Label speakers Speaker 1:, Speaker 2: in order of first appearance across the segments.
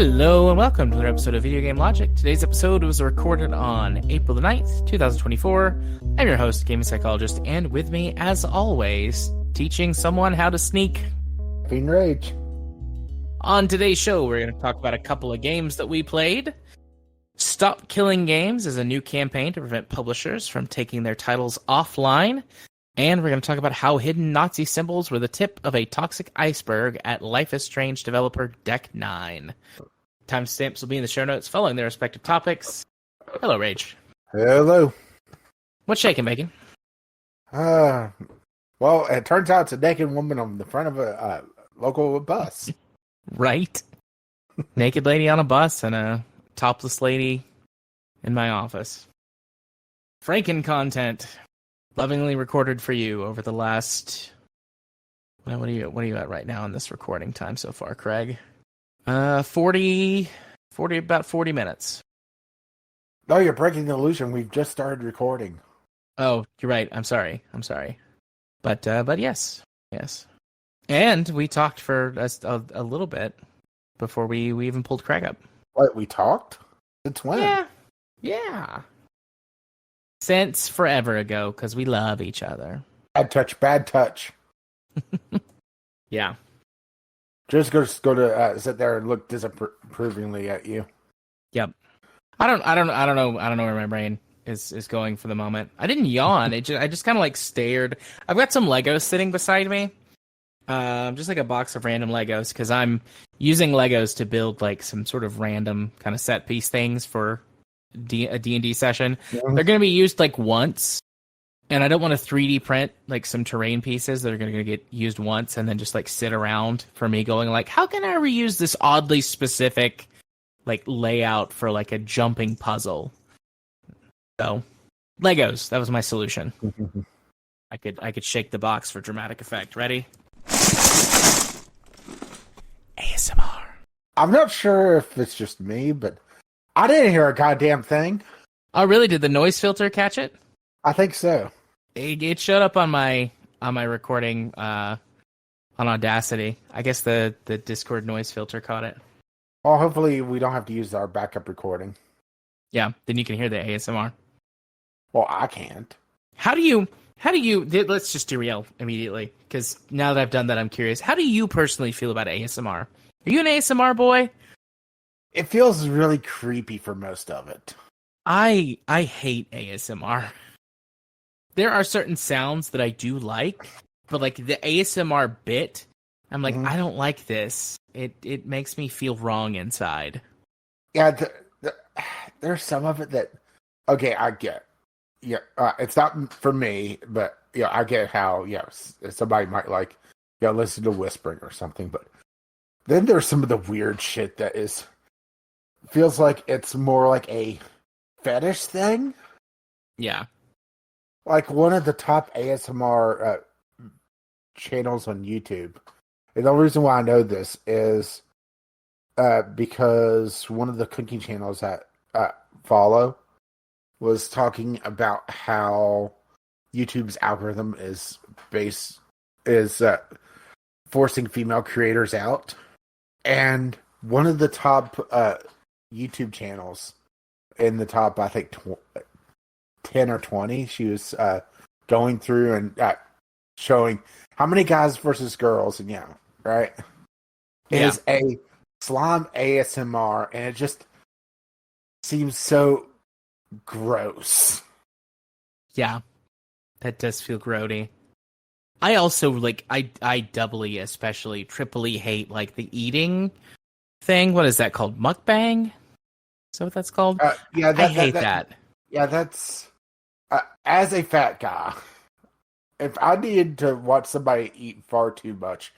Speaker 1: Hello and welcome to another episode of Video Game Logic. Today's episode was recorded on April the 9th, 2024. I'm your host, gaming psychologist, and with me, as always, teaching someone how to sneak.
Speaker 2: Fiend Rage.
Speaker 1: On today's show, we're going to talk about a couple of games that we played. Stop Killing Games is a new campaign to prevent publishers from taking their titles offline. And we're going to talk about how hidden Nazi symbols were the tip of a toxic iceberg at Life is Strange developer Deck 9. Timestamps will be in the show notes following their respective topics. Hello, Rage.
Speaker 2: Hello.
Speaker 1: What's shaking, Bacon?
Speaker 2: Well, it turns out it's a naked woman on the front of a local bus.
Speaker 1: Right. Naked lady on a bus and a topless lady in my office. Franken content. Lovingly recorded for you over the last... What are you at right now in this recording time so far, Craig? 40 minutes.
Speaker 2: No, you're breaking the illusion. We've just started recording.
Speaker 1: Oh, you're right. I'm sorry. But yes. And we talked for a little bit before we even pulled Craig up.
Speaker 2: What, we talked? Since when?
Speaker 1: Yeah. Since forever ago, because we love each other.
Speaker 2: Bad touch.
Speaker 1: Yeah.
Speaker 2: Just go to sit there and look disapprovingly at you.
Speaker 1: Yep. I don't know where my brain is going for the moment. I didn't yawn. I just kind of like stared. I've got some Legos sitting beside me. Just like a box of random Legos, because I'm using Legos to build like some sort of random kind of set piece things for a D&D session. Yeah. They're going to be used like once, and I don't want to 3D print like some terrain pieces that are going to get used once and then just like sit around for me going like, how can I reuse this oddly specific like layout for like a jumping puzzle? So Legos, that was my solution. I could shake the box for dramatic effect. Ready? ASMR.
Speaker 2: I'm not sure if it's just me, but I didn't hear a goddamn thing.
Speaker 1: Oh, really? Did the noise filter catch it?
Speaker 2: I think so.
Speaker 1: It showed up on my recording on Audacity. I guess the Discord noise filter caught it.
Speaker 2: Well, hopefully we don't have to use our backup recording.
Speaker 1: Yeah, then you can hear the ASMR.
Speaker 2: Well, I can't.
Speaker 1: How do you? Let's just derail immediately, because now that I've done that, I'm curious. How do you personally feel about ASMR? Are you an ASMR boy?
Speaker 2: It feels really creepy for most of it.
Speaker 1: I hate ASMR. There are certain sounds that I do like, but like the ASMR bit, I'm like, I don't like this. It makes me feel wrong inside.
Speaker 2: Yeah, there's some of it that, okay, I get. Yeah, it's not for me, but yeah, I get how somebody might like listen to whispering or something, but then there's some of the weird shit that feels like it's more like a fetish thing.
Speaker 1: Yeah.
Speaker 2: Like one of the top ASMR channels on YouTube. And the reason why I know this is because one of the cooking channels that follow was talking about how YouTube's algorithm is forcing female creators out. And one of the top YouTube channels in the top, I think, 10 or 20, she was going through and showing how many guys versus girls, and right? It is a slime ASMR, and it just seems so gross.
Speaker 1: Yeah, that does feel grody. I also I doubly, especially triply hate like the eating thing. What is that called? Mukbang? Is that what that's called? I hate that.
Speaker 2: Yeah, that's as a fat guy. If I needed to watch somebody eat far too much,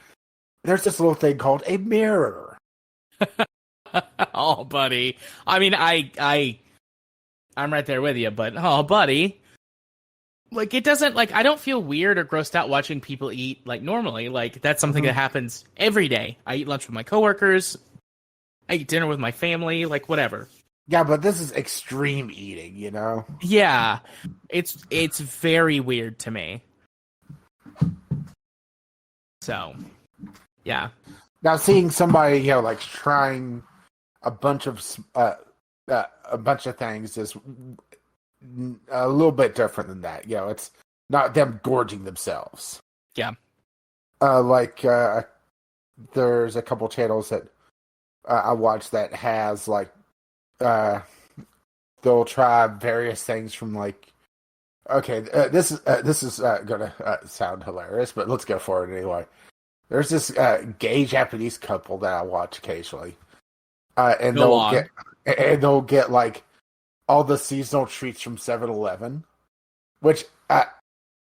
Speaker 2: there's this little thing called a mirror.
Speaker 1: Oh, buddy. I mean, I'm right there with you, but oh, buddy. Like, it doesn't, like, I don't feel weird or grossed out watching people eat, like, normally. Like, that's something that happens every day. I eat lunch with my coworkers. I eat dinner with my family, like, whatever.
Speaker 2: Yeah, but this is extreme eating,
Speaker 1: Yeah. It's very weird to me. So, yeah.
Speaker 2: Now, seeing somebody, like, trying a bunch of things is a little bit different than that. It's not them gorging themselves.
Speaker 1: Yeah.
Speaker 2: There's a couple channels that I watch that has they'll try various things from this is gonna sound hilarious, but let's go for it anyway. There's this gay Japanese couple that I watch occasionally, and they'll get all the seasonal treats from 7-Eleven, which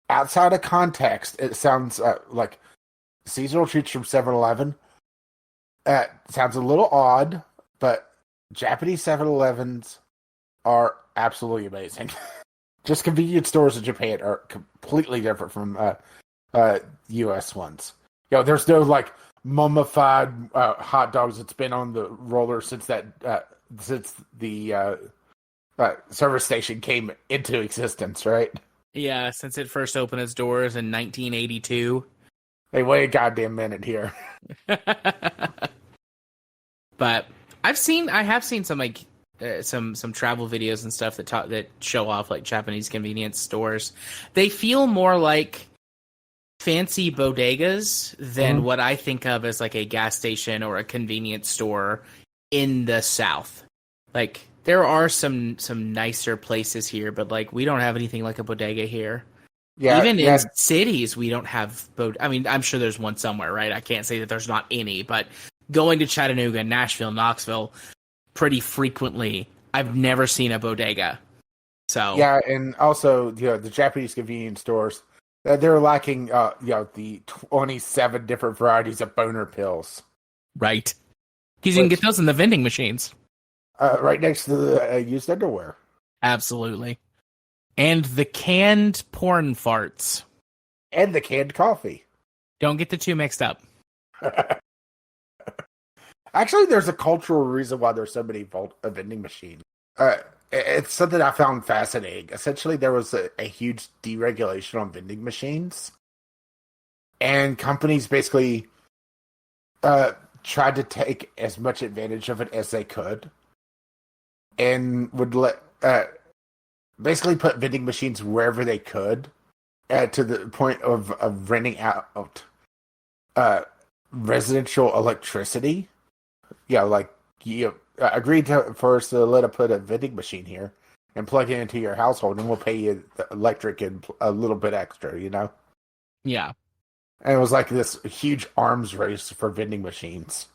Speaker 2: outside of context, it sounds like seasonal treats from 7-Eleven. Sounds a little odd, but Japanese 7-Elevens are absolutely amazing. Just convenience stores in Japan are completely different from U.S. ones. There's no mummified hot dogs that's been on the roller since the service station came into existence, right?
Speaker 1: Yeah, since it first opened its doors in 1982.
Speaker 2: Hey, wait a goddamn minute here.
Speaker 1: But I have seen some some travel videos and stuff that show off Japanese convenience stores. They feel more like fancy bodegas than what I think of as a gas station or a convenience store in the South. There are some nicer places here, but we don't have anything like a bodega here. Yeah, even in cities, we don't have I mean, I'm sure there's one somewhere, right? I can't say that there's not any, but going to Chattanooga, Nashville, Knoxville pretty frequently, I've never seen a bodega. So
Speaker 2: yeah, and also the Japanese convenience stores, they're lacking the 27 different varieties of boner pills.
Speaker 1: Right. Because you can get those in the vending machines.
Speaker 2: Right next to the used underwear.
Speaker 1: Absolutely. And the canned porn farts.
Speaker 2: And the canned coffee.
Speaker 1: Don't get the two mixed up.
Speaker 2: Actually, there's a cultural reason why there's so many vending machines. It's something I found fascinating. Essentially, there was a huge deregulation on vending machines. And companies basically tried to take as much advantage of it as they could. And would basically put vending machines wherever they could, to the point of renting out residential electricity. Agreed for us to let us put a vending machine here and plug it into your household, and we'll pay you the electric and a little bit extra,
Speaker 1: Yeah.
Speaker 2: And it was this huge arms race for vending machines.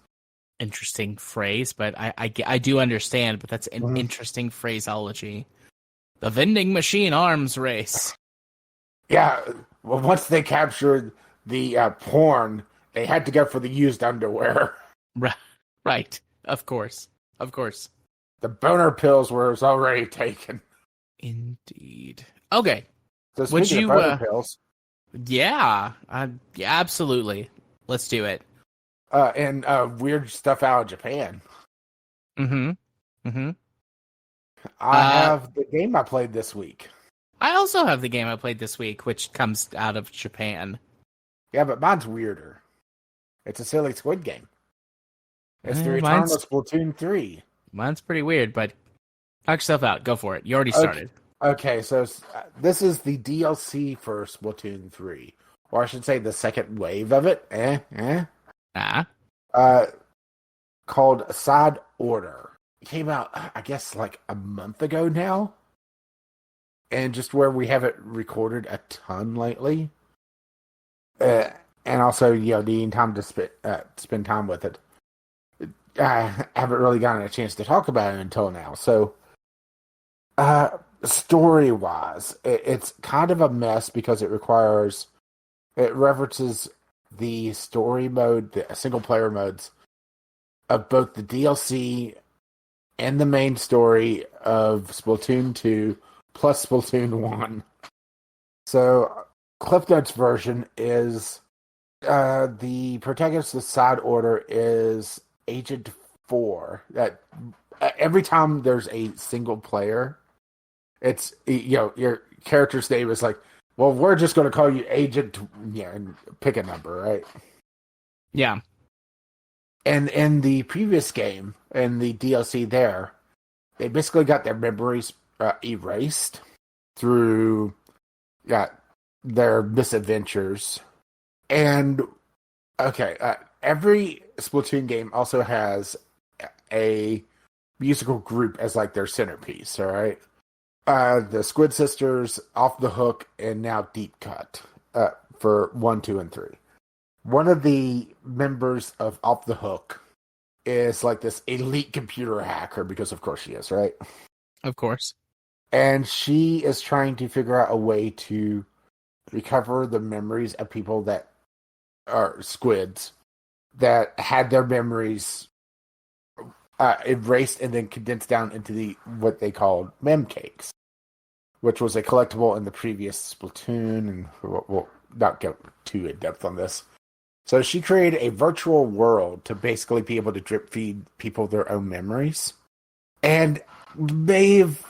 Speaker 1: Interesting phrase, but I do understand, but that's an interesting phraseology. The vending machine arms race.
Speaker 2: Yeah, well, once they captured the porn, they had to go for the used underwear.
Speaker 1: Right. Of course.
Speaker 2: The boner pills was already taken.
Speaker 1: Indeed. Okay.
Speaker 2: So speaking of boner pills.
Speaker 1: Yeah. Yeah, absolutely. Let's do it.
Speaker 2: And weird stuff out of Japan.
Speaker 1: Mm-hmm.
Speaker 2: I have the game I played this week.
Speaker 1: I also have the game I played this week, which comes out of Japan.
Speaker 2: Yeah, but mine's weirder. It's a silly Squid Game. It's the return of Splatoon 3.
Speaker 1: Mine's pretty weird, but knock yourself out. Go for it. You already started.
Speaker 2: Okay, so this is the DLC for Splatoon 3. Or I should say the second wave of it. Called Side Order. It came out, I guess, a month ago now. And just where we haven't recorded a ton lately. And also, needing time to spend time with it. I haven't really gotten a chance to talk about it until now. So, story-wise, it's kind of a mess because it references the story mode, the single-player modes of both the DLC and the main story of Splatoon 2 plus Splatoon 1. So, Cliff Notes version is the protagonist of Side Order is Agent 4. That every time there's a single player, it's your character's name is well, we're just going to call you Agent, and pick a number, right?
Speaker 1: Yeah.
Speaker 2: And in the previous game, in the DLC there, they basically got their memories erased through their misadventures. And, okay, every Splatoon game also has a musical group as like their centerpiece, all right? The Squid Sisters, Off the Hook, and now Deep Cut for 1, 2, and 3. One of the members of Off the Hook is like this elite computer hacker, because of course she is, right?
Speaker 1: Of course.
Speaker 2: And she is trying to figure out a way to recover the memories of people that are squids that had their memories erased and then condensed down into what they called mem cakes, which was a collectible in the previous Splatoon, and we'll not go too in depth on this. So she created a virtual world to basically be able to drip feed people their own memories. And they've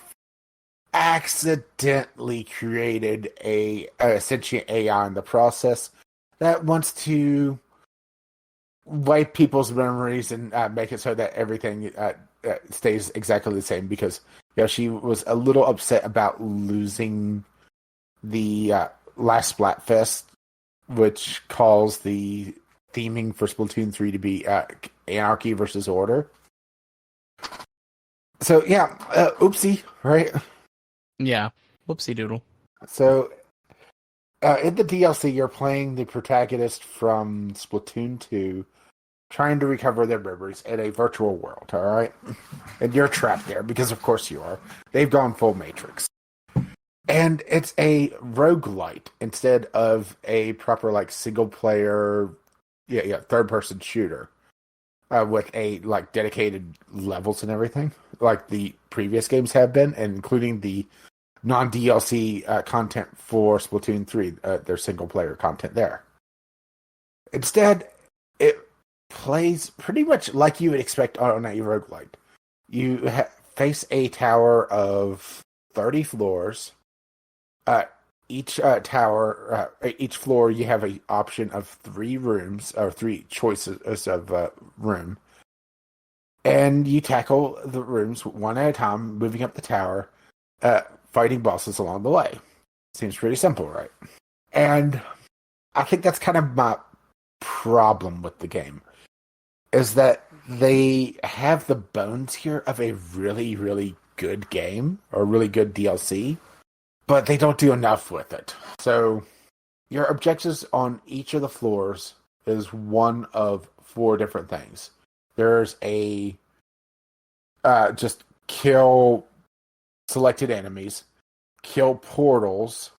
Speaker 2: accidentally created a sentient AI in the process that wants to wipe people's memories and make it so that everything stays exactly the same, because she was a little upset about losing the last Splatfest, which calls the theming for Splatoon 3 to be anarchy versus order. So, oopsie, right?
Speaker 1: Yeah, whoopsie doodle.
Speaker 2: So, in the DLC, you're playing the protagonist from Splatoon 2, trying to recover their memories in a virtual world, all right? And you're trapped there, because of course you are. They've gone full Matrix. And it's a roguelite instead of a proper like single player third person shooter with a like dedicated levels and everything like the previous games have been, and including the non DLC content for Splatoon 3, their single player content there. Instead, it plays pretty much like you would expect on a roguelite. You face a tower of 30 floors. Each tower, each floor, you have an option of 3 rooms, or 3 choices of room. And you tackle the rooms one at a time, moving up the tower, fighting bosses along the way. Seems pretty simple, right? And I think that's kind of my problem with the game, is that they have the bones here of a really, really good game, or really good DLC, but they don't do enough with it. So your objectives on each of the floors is one of 4 different things. There's a just kill selected enemies, kill portals,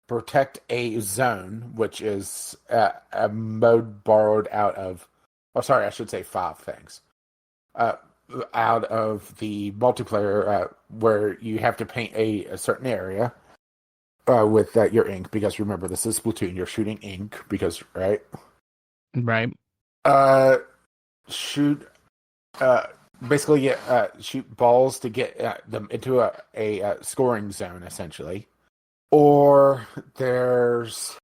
Speaker 2: protect a zone, which is a mode borrowed out of, I should say 5 things. Out of the multiplayer, where you have to paint a certain area with your ink, because remember, this is Splatoon, you're shooting ink, because, right?
Speaker 1: Right.
Speaker 2: Shoot, basically, shoot balls to get them into a scoring zone, essentially. Or there's,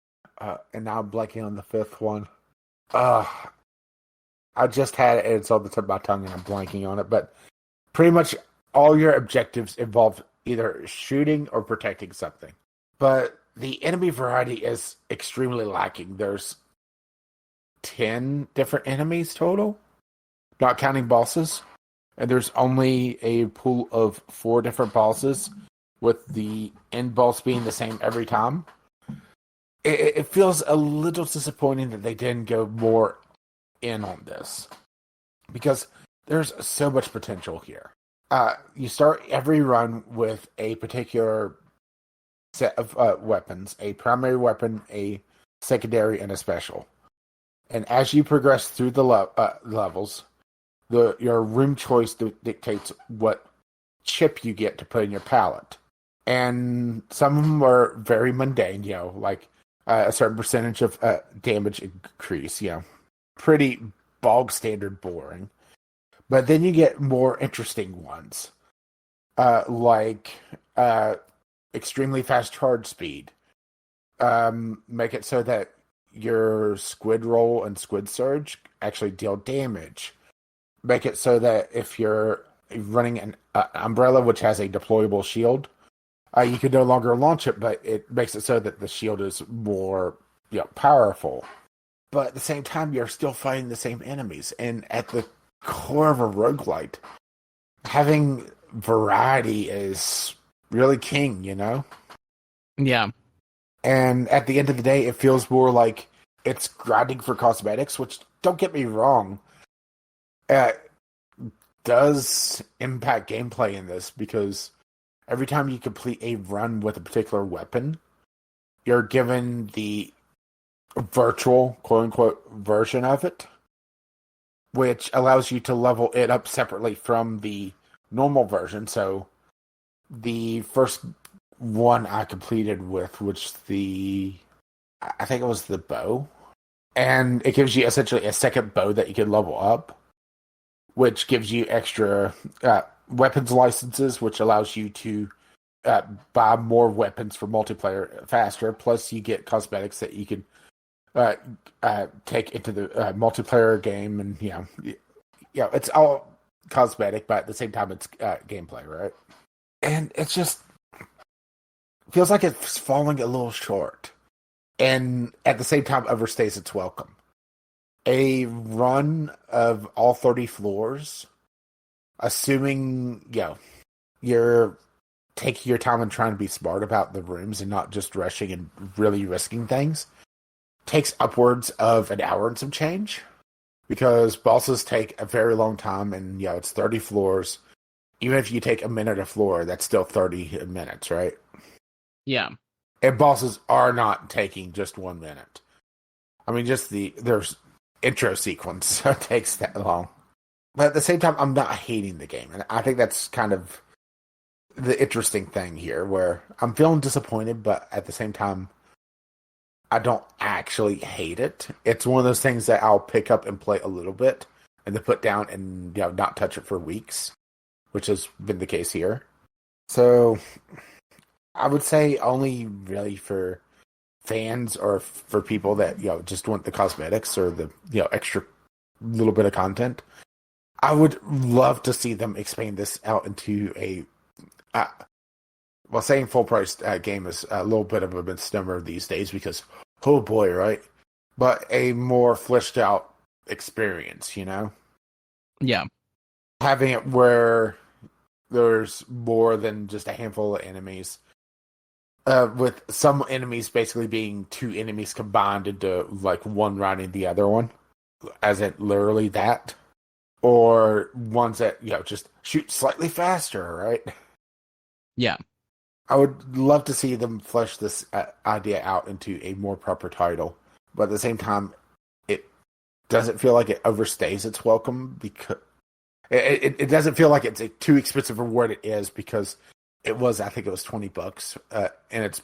Speaker 2: and now I'm blanking on the 5th one. I just had it, it's on the tip of my tongue, and I'm blanking on it, but pretty much all your objectives involve either shooting or protecting something. But the enemy variety is extremely lacking. There's 10 different enemies total, not counting bosses. And there's only a pool of 4 different bosses, with the end boss being the same every time. It feels a little disappointing that they didn't go more in on this, because there's so much potential here. You start every run with a particular set of weapons, a primary weapon, a secondary, and a special. And as you progress through the levels, your room choice dictates what chip you get to put in your palette. And some of them are very mundane, like a certain percentage of damage increase, pretty bog standard boring. But then you get more interesting ones, like extremely fast charge speed. Make it so that your squid roll and squid surge actually deal damage. Make it so that if you're running an umbrella, which has a deployable shield, you can no longer launch it, but it makes it so that the shield is more powerful. But at the same time, you're still fighting the same enemies. And at the core of a roguelite, having variety is really king,
Speaker 1: Yeah.
Speaker 2: And at the end of the day, it feels more like it's grinding for cosmetics, which, don't get me wrong, does impact gameplay in this, because every time you complete a run with a particular weapon, you're given the virtual, quote-unquote, version of it, which allows you to level it up separately from the normal version. So the first one I completed with, I think it was the bow, and it gives you essentially a second bow that you can level up, which gives you extra weapons licenses, which allows you to buy more weapons for multiplayer faster. Plus, you get cosmetics that you can take into the multiplayer game, and it's all cosmetic, but at the same time, it's gameplay, right? And it's just feels like it's falling a little short, and at the same time, overstays its welcome. A run of all 30 floors, assuming you're taking your time and trying to be smart about the rooms and not just rushing and really risking things, takes upwards of an hour and some change, because bosses take a very long time, and it's 30 floors. Even if you take a minute a floor, that's still 30 minutes, right?
Speaker 1: Yeah.
Speaker 2: And bosses are not taking just 1 minute. I mean, just there's intro sequence takes that long. But at the same time, I'm not hating the game, and I think that's kind of the interesting thing here, where I'm feeling disappointed, but at the same time, I don't actually hate it. It's one of those things that I'll pick up and play a little bit, and then put down and not touch it for weeks, which has been the case here. So I would say only really for fans, or for people that just want the cosmetics or the extra little bit of content. I would love to see them expand this out into a saying full price game is a little bit of a misnomer these days, because oh boy, right? But a more fleshed out experience,
Speaker 1: Yeah.
Speaker 2: Having it where there's more than just a handful of enemies. With some enemies basically being two enemies combined into like one riding the other one, as in literally that, or ones that just shoot slightly faster, right?
Speaker 1: Yeah.
Speaker 2: I would love to see them flesh this idea out into a more proper title, but at the same time, it doesn't feel like it overstays its welcome, because it doesn't feel like it's too expensive for what it is, because I think it was $20, and it's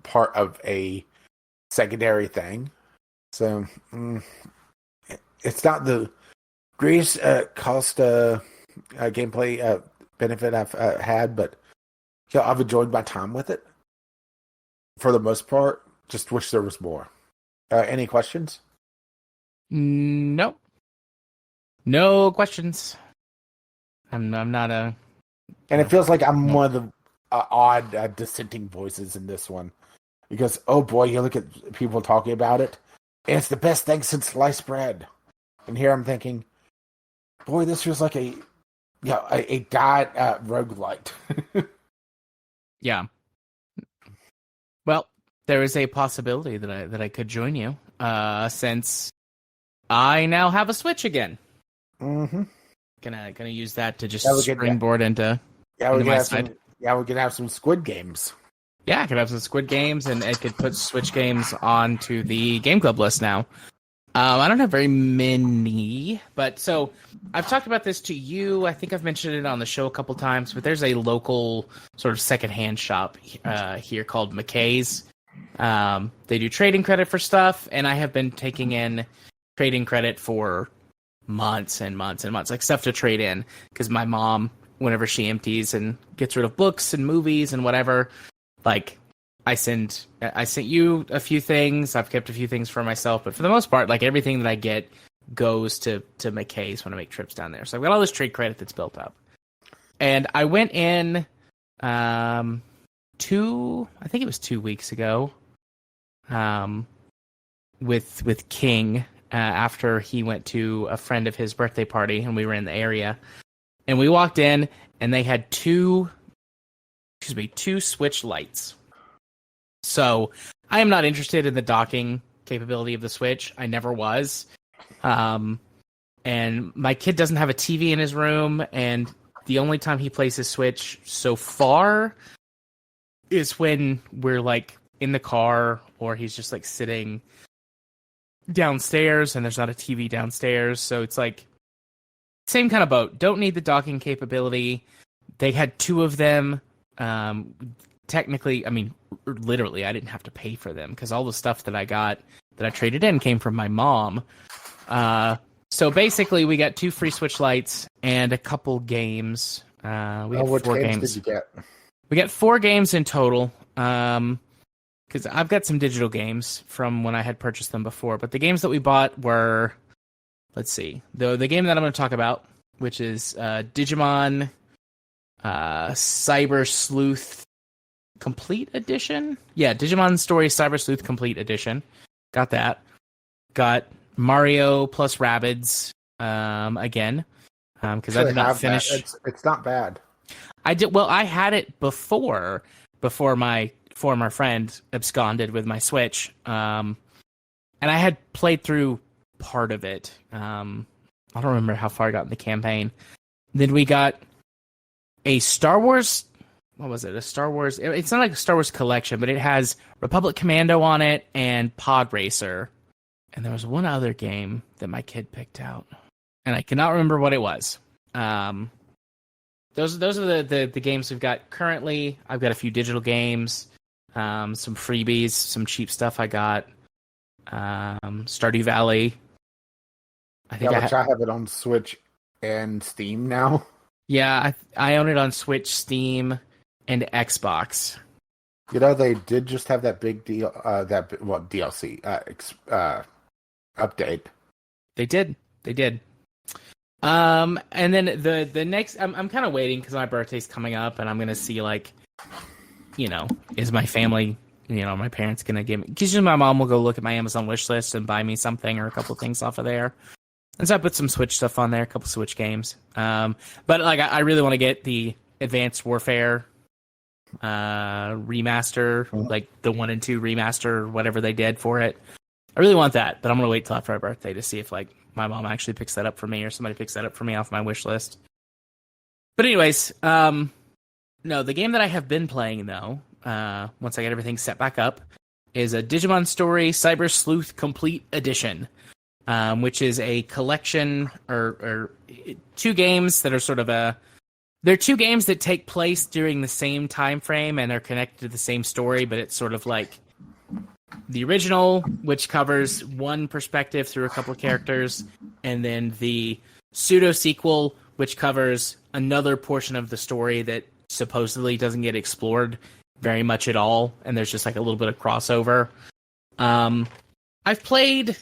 Speaker 2: part of a secondary thing. So it's not the greatest cost gameplay benefit I've had, but I've enjoyed my time with it for the most part. Just wish there was more. Any questions?
Speaker 1: No. No questions. I'm not a.
Speaker 2: And it feels like I'm one of the odd dissenting voices in this one, because oh boy, you look at people talking about it, and it's the best thing since sliced bread. And here I'm thinking, boy, this feels like a diet roguelite.
Speaker 1: Yeah. Well, there is a possibility that I could join you, since I now have a Switch again.
Speaker 2: Mm-hmm.
Speaker 1: Gonna use that to just
Speaker 2: Yeah,
Speaker 1: springboard into
Speaker 2: my side. We could have some Squid Games.
Speaker 1: Yeah, I could have some Squid Games, and it could put Switch games onto the Game Club list now. I don't have very many, but so I've talked about this to you. I think I've mentioned it on the show a couple times, but there's a local sort of secondhand shop here called McKay's. They do trading credit for stuff, and I have been taking in trading credit for months and months and months, like stuff to trade in, because my mom, whenever she empties and gets rid of books and movies and whatever, like I sent you a few things. I've kept a few things for myself, but for the most part, like everything that I get goes to McKay's when I make trips down there. So I've got all this trade credit that's built up. And I went in I think it was 2 weeks ago, with King after he went to a friend of his birthday party and we were in the area. And we walked in and they had two Switch lights. So I am not interested in the docking capability of the Switch. I never was. And my kid doesn't have a TV in his room, and the only time he plays his Switch so far is when we're like in the car or he's just like sitting downstairs and there's not a TV downstairs. So it's like same kind of boat. Don't need the docking capability. They had two of them. Technically, I mean, literally, I didn't have to pay for them because all the stuff that I got that I traded in came from my mom. So basically, we got 2 free Switch lights and a couple games. We got
Speaker 2: what
Speaker 1: 4
Speaker 2: games
Speaker 1: games.
Speaker 2: did you get?
Speaker 1: We got 4 games in total. Because I've got some digital games from when I had purchased them before, but the games that we bought were, let's see, the game that I'm going to talk about, which is Digimon Cyber Sleuth Complete Edition. Yeah, Digimon Story Cyber Sleuth Complete Edition. Got that. Got Mario plus Rabbids again, because I did not finish.
Speaker 2: It's not bad.
Speaker 1: I did well. I had it before my former friend absconded with my Switch, and I had played through part of it. I don't remember how far I got in the campaign. Then we got a Star Wars. What was it? A Star Wars. It's not like a Star Wars collection, but it has Republic Commando on it and Pod Racer. And there was one other game that my kid picked out, and I cannot remember what it was. Those are the games we've got currently. I've got a few digital games, some freebies, some cheap stuff I got. Stardew Valley. I think I
Speaker 2: have it on Switch and Steam now.
Speaker 1: Yeah, I own it on Switch, Steam, and Xbox.
Speaker 2: You know, they did just have that big deal, DLC update.
Speaker 1: They did. And then the next, I'm kind of waiting because my birthday's coming up, and I'm gonna see like, is my family, my parents gonna give me? Because my mom will go look at my Amazon wish list and buy me something or a couple things off of there. And so I put some Switch stuff on there, a couple Switch games. But like I really want to get the Advanced Warfare remaster, like the 1 and 2 remaster, or whatever they did for it. I really want that, but I'm gonna wait till after my birthday to see if like my mom actually picks that up for me or somebody picks that up for me off my wish list. But anyways, no, the game that I have been playing though, once I get everything set back up, is a Digimon Story Cyber Sleuth Complete Edition, which is a collection or 2 games that are sort of they're 2 games that take place during the same time frame and are connected to the same story, but it's sort of like the original, which covers one perspective through a couple of characters, and then the pseudo-sequel, which covers another portion of the story that supposedly doesn't get explored very much at all, and there's just like a little bit of crossover. I've played...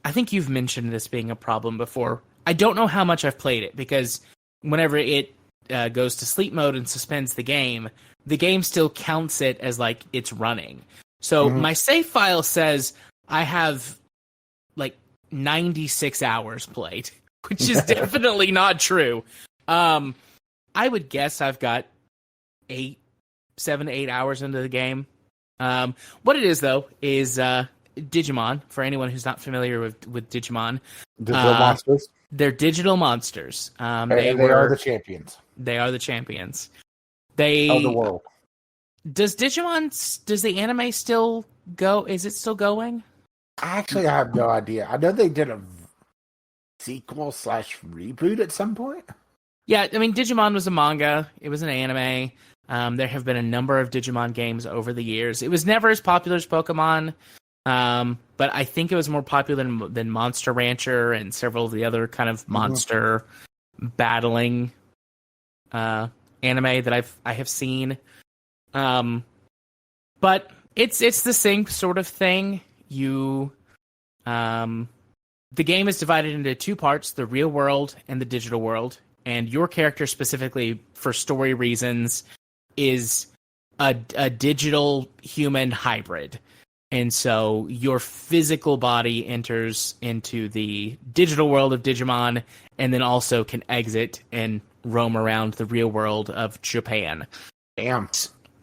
Speaker 1: I think you've mentioned this being a problem before. I don't know how much I've played it, because whenever it goes to sleep mode and suspends the game still counts it as like it's running. So my save file says I have like 96 hours played, which is definitely not true. I would guess I've got 7 to 8 hours into the game. What it is though is Digimon. For anyone who's not familiar with Digimon,
Speaker 2: Digital monsters.
Speaker 1: They're digital monsters. They
Speaker 2: are the champions.
Speaker 1: They are the champions.
Speaker 2: Of the world.
Speaker 1: Does the anime still go? Is it still going?
Speaker 2: Actually, I have no idea. I know they did a sequel / reboot at some point.
Speaker 1: Yeah, I mean, Digimon was a manga. It was an anime. There have been a number of Digimon games over the years. It was never as popular as Pokemon, but I think it was more popular than Monster Rancher and several of the other kind of monster battling anime that I have seen. But it's the same sort of thing. The game is divided into two parts, the real world and the digital world. And your character specifically, for story reasons, is a digital human hybrid. And so your physical body enters into the digital world of Digimon and then also can exit and roam around the real world of Japan.
Speaker 2: Damn.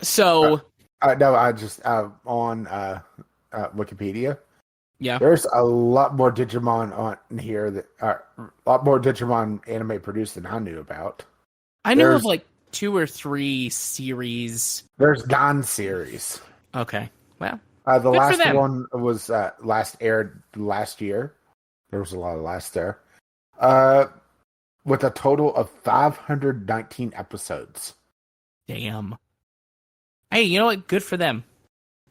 Speaker 1: So...
Speaker 2: no, I just, on Wikipedia,
Speaker 1: yeah,
Speaker 2: there's a lot more Digimon on here, a lot more Digimon anime produced than I knew about.
Speaker 1: I knew of like 2 or 3 series.
Speaker 2: There's 9 series.
Speaker 1: Okay, well...
Speaker 2: the last one was last aired last year. There was a lot of last there. With a total of 519 episodes.
Speaker 1: Damn. Hey, you know what? Good for them.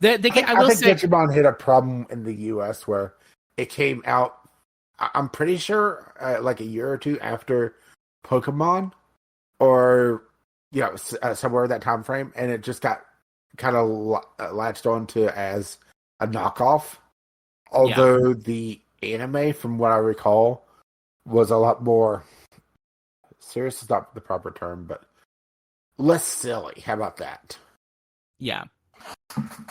Speaker 1: I think
Speaker 2: Digimon hit a problem in the U.S. where it came out, I'm pretty sure, like a year or 2 after Pokemon, or somewhere in that time frame, and it just got kind of latched onto as a knockoff. Although the anime, from what I recall, was a lot more serious. Is not the proper term, but less silly. How about that?
Speaker 1: Yeah.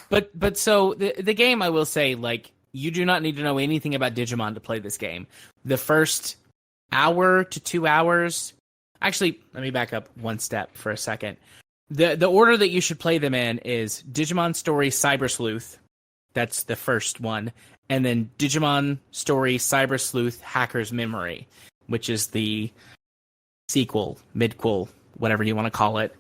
Speaker 1: But so the game, I will say, like, you do not need to know anything about Digimon to play this game. The first hour to 2 hours... Actually, let me back up one step for a second. The order that you should play them in is Digimon Story Cyber Sleuth. That's the first one. And then Digimon Story Cyber Sleuth Hacker's Memory, which is the sequel, midquel, whatever you want to call it.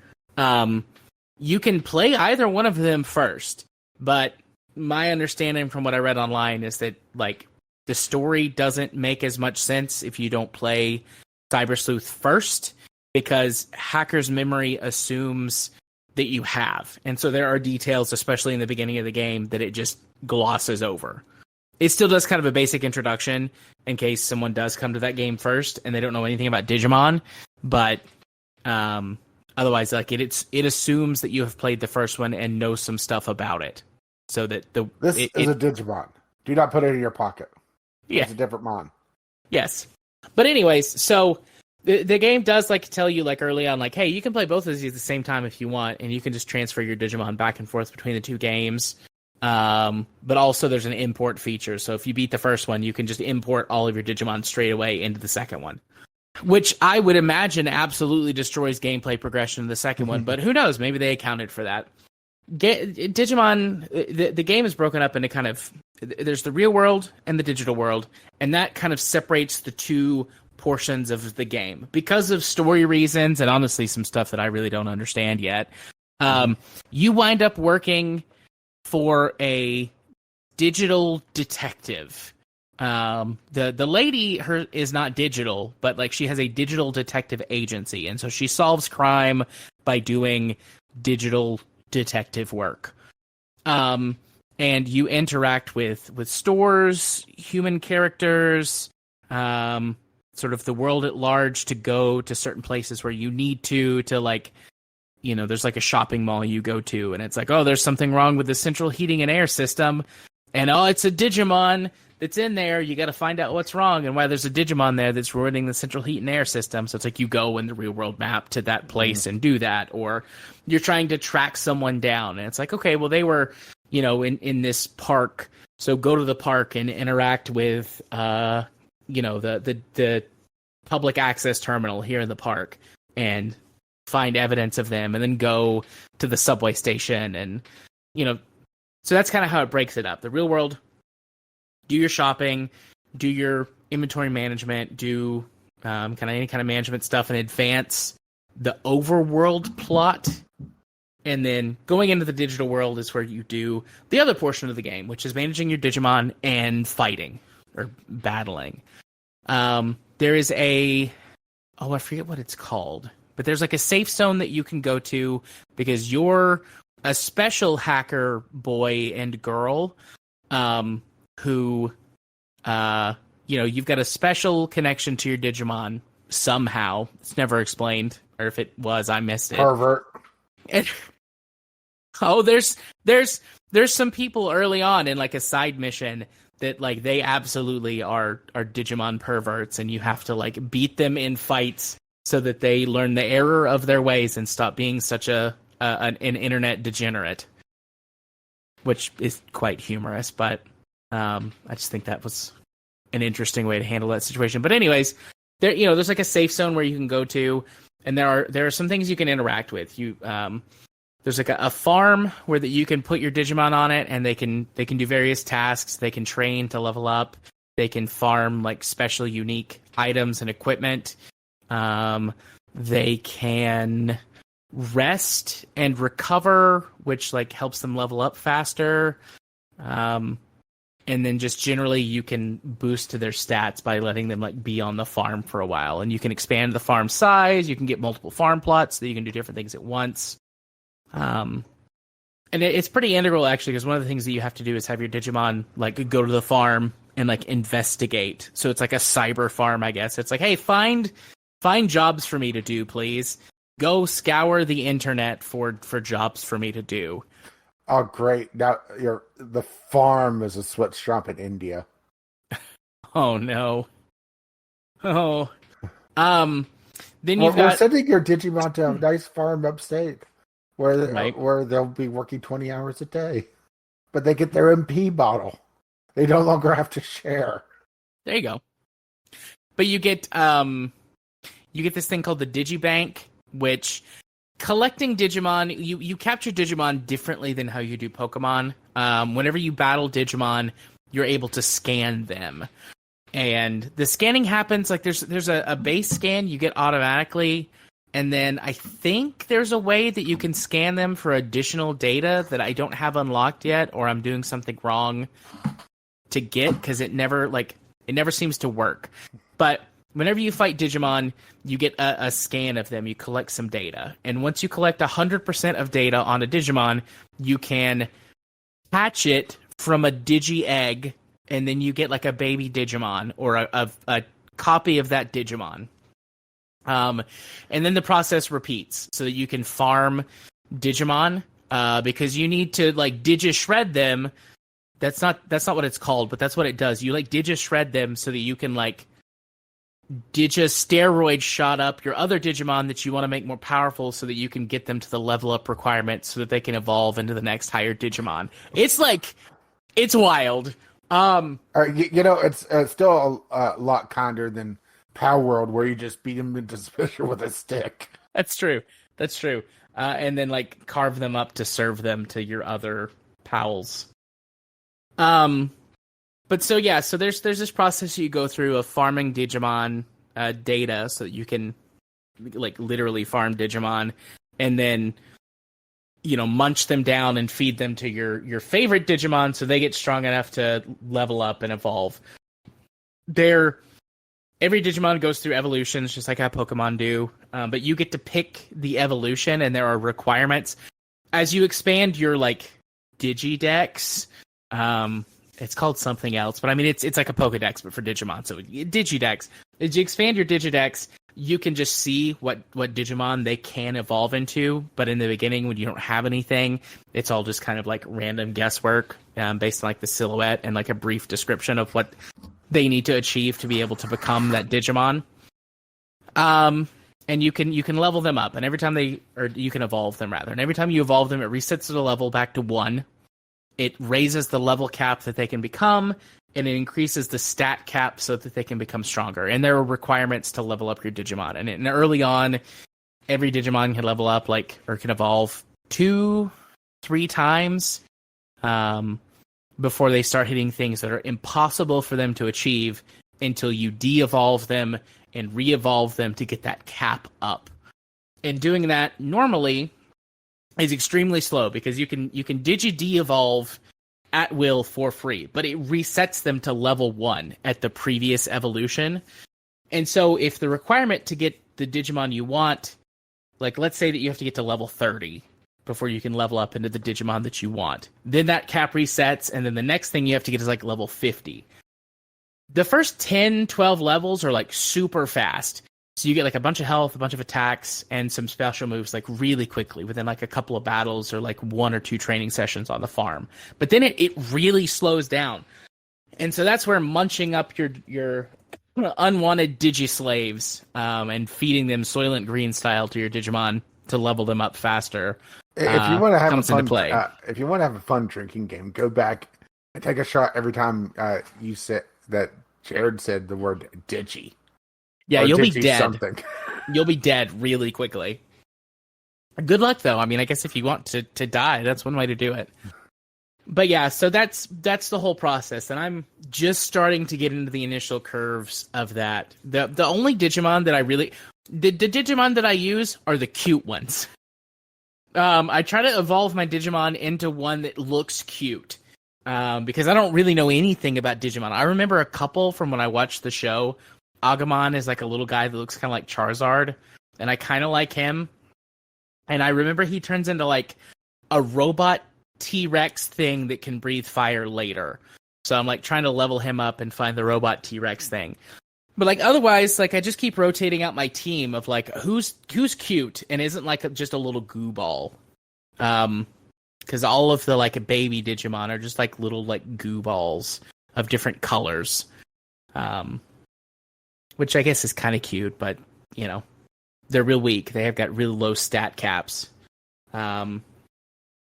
Speaker 1: You can play either one of them first, but my understanding from what I read online is that, like, the story doesn't make as much sense if you don't play Cyber Sleuth first, because Hacker's Memory assumes that you have. And so there are details, especially in the beginning of the game, that it just glosses over. It still does kind of a basic introduction in case someone does come to that game first and they don't know anything about Digimon, but otherwise, like, it assumes that you have played the first one and know some stuff about it. So that
Speaker 2: this is a Digimon. Do not put it in your pocket.
Speaker 1: Yeah.
Speaker 2: It's a different mon.
Speaker 1: Yes. But anyways, so the game does like tell you, like, early on, like, hey, you can play both of these at the same time if you want, and you can just transfer your Digimon back and forth between the two games. But also there's an import feature. So if you beat the first one, you can just import all of your Digimon straight away into the second one, which I would imagine absolutely destroys gameplay progression in the second one. But who knows? Maybe they accounted for that. Digimon, the game is broken up into kind of, there's the real world and the digital world, and that kind of separates the two portions of the game because of story reasons and honestly some stuff that I really don't understand yet. You wind up working for a digital detective. The lady, her is not digital, but like she has a digital detective agency, and so she solves crime by doing digital detective work. And you interact with stores, human characters, sort of the world at large, to go to certain places where you need to like, you know, there's like a shopping mall you go to, and it's like, oh, there's something wrong with the central heating and air system, and oh, it's a Digimon that's in there. You got to find out what's wrong and why there's a Digimon there that's ruining the central heat and air system. So it's like you go in the real world map to that place and do that, or you're trying to track someone down, and it's like, okay, well, they were, you know, in this park, so go to the park and interact with, you know, the public access terminal here in the park and find evidence of them, and then go to the subway station, and, you know, so that's kind of how it breaks it up. The real world, do your shopping, do your inventory management, do kind of any kind of management stuff, and advance the overworld plot. And then going into the digital world is where you do the other portion of the game, which is managing your Digimon and fighting or battling. There is I forget what it's called, but there's like a safe zone that you can go to because you're a special hacker boy and girl, who, you know, you've got a special connection to your Digimon somehow. It's never explained, or if it was, I missed it.
Speaker 2: Pervert.
Speaker 1: Oh, there's some people early on in like a side mission that like they absolutely are Digimon perverts, and you have to like beat them in fights so that they learn the error of their ways and stop being such an internet degenerate, which is quite humorous. But I just think that was an interesting way to handle that situation. But anyways, there's like a safe zone where you can go to, and there are some things you can interact with. There's like a farm where that you can put your Digimon on it, and they can do various tasks. They can train to level up. They can farm like special unique items and equipment. They can rest and recover, which like helps them level up faster. And then just generally you can boost to their stats by letting them like be on the farm for a while. And you can expand the farm size. You can get multiple farm plots so that you can do different things at once. And it's pretty integral actually, because one of the things that you have to do is have your Digimon like go to the farm and like investigate. So it's like a cyber farm, I guess. It's like, hey, find jobs for me to do, please. Go scour the internet for jobs for me to do.
Speaker 2: Oh, great! Now the farm is a sweatshop in India.
Speaker 1: Oh no. Oh. Then you've
Speaker 2: We're
Speaker 1: got
Speaker 2: sending your Digimon to a nice farm upstate,
Speaker 1: Right.
Speaker 2: where they'll be working 20 hours a day, but they get their MP bottle. They no longer have to share.
Speaker 1: There you go. But you get this thing called the Digibank, which collecting Digimon, you capture Digimon differently than how you do Pokemon. Whenever you battle Digimon, you're able to scan them. And the scanning happens like there's a base scan you get automatically, and then I think there's a way that you can scan them for additional data that I don't have unlocked yet, or I'm doing something wrong to get, because it never seems to work. But whenever you fight Digimon, you get a scan of them. You collect some data. And once you collect 100% of data on a Digimon, you can hatch it from a Digi-Egg, and then you get like a baby Digimon or a copy of that Digimon. And then the process repeats so that you can farm Digimon, because you need to like Digi-Shred them. That's not what it's called, but that's what it does. You like Digi-Shred them so that you can like Digi-Steroid shot up your other Digimon that you want to make more powerful so that you can get them to the level up requirements so that they can evolve into the next higher Digimon. It's wild.
Speaker 2: It's still a lot kinder than Power World, where you just beat them into submission with a stick.
Speaker 1: That's true. And then like carve them up to serve them to your other pals. But so there's this process you go through of farming Digimon data so that you can like literally farm Digimon, and then munch them down and feed them to your favorite Digimon so they get strong enough to level up and evolve. Every Digimon goes through evolutions just like how Pokemon do, but you get to pick the evolution, and there are requirements as you expand your like Digidex. It's called something else, but I mean it's like a Pokedex but for Digimon. So Digidex. As you expand your Digidex, you can just see what Digimon they can evolve into. But in the beginning, when you don't have anything, it's all just kind of like random guesswork based on like the silhouette and like a brief description of what they need to achieve to be able to become that Digimon. And you can level them up, and every time you can evolve them rather. And every time you evolve them, it resets the level back to 1. It raises the level cap that they can become, and it increases the stat cap so that they can become stronger. And there are requirements to level up your Digimon. And early on, every Digimon can level up or can evolve 2-3 times before they start hitting things that are impossible for them to achieve until you de-evolve them and re-evolve them to get that cap up. And doing that normally is extremely slow, because you can Digi-de-evolve at will for free, but it resets them to level 1 at the previous evolution. And so if the requirement to get the Digimon you want, like let's say that you have to get to level 30 before you can level up into the Digimon that you want, then that cap resets, and then the next thing you have to get is like level 50. The first 10-12 levels are like super fast. So you get like a bunch of health, a bunch of attacks, and some special moves like really quickly within like a couple of battles or like 1 or 2 training sessions on the farm. But then it really slows down. And so that's where munching up your unwanted Digislaves and feeding them Soylent Green style to your Digimon to level them up faster.
Speaker 2: If you want to have
Speaker 1: comes
Speaker 2: a fun,
Speaker 1: into play.
Speaker 2: If you want to have a fun drinking game, go back and take a shot every time you said that Jared said the word Digi.
Speaker 1: Yeah, you'll be dead.
Speaker 2: Something.
Speaker 1: You'll be dead really quickly. Good luck, though. I mean, I guess if you want to die, that's one way to do it. But yeah, so that's the whole process, and I'm just starting to get into the initial curves of that. The only Digimon that I really... The Digimon that I use are the cute ones. I try to evolve my Digimon into one that looks cute. Because I don't really know anything about Digimon. I remember a couple from when I watched the show. Agumon is like a little guy that looks kind of like Charizard, and I kind of like him. And I remember he turns into like a robot T-Rex thing that can breathe fire later. So I'm like trying to level him up and find the robot T-Rex thing. But like otherwise, like I just keep rotating out my team of like who's cute and isn't like just a little goo ball. Because all of the like baby Digimon are just like little like goo balls of different colors. Which I guess is kind of cute, but, you know, they're real weak. They have got really low stat caps. And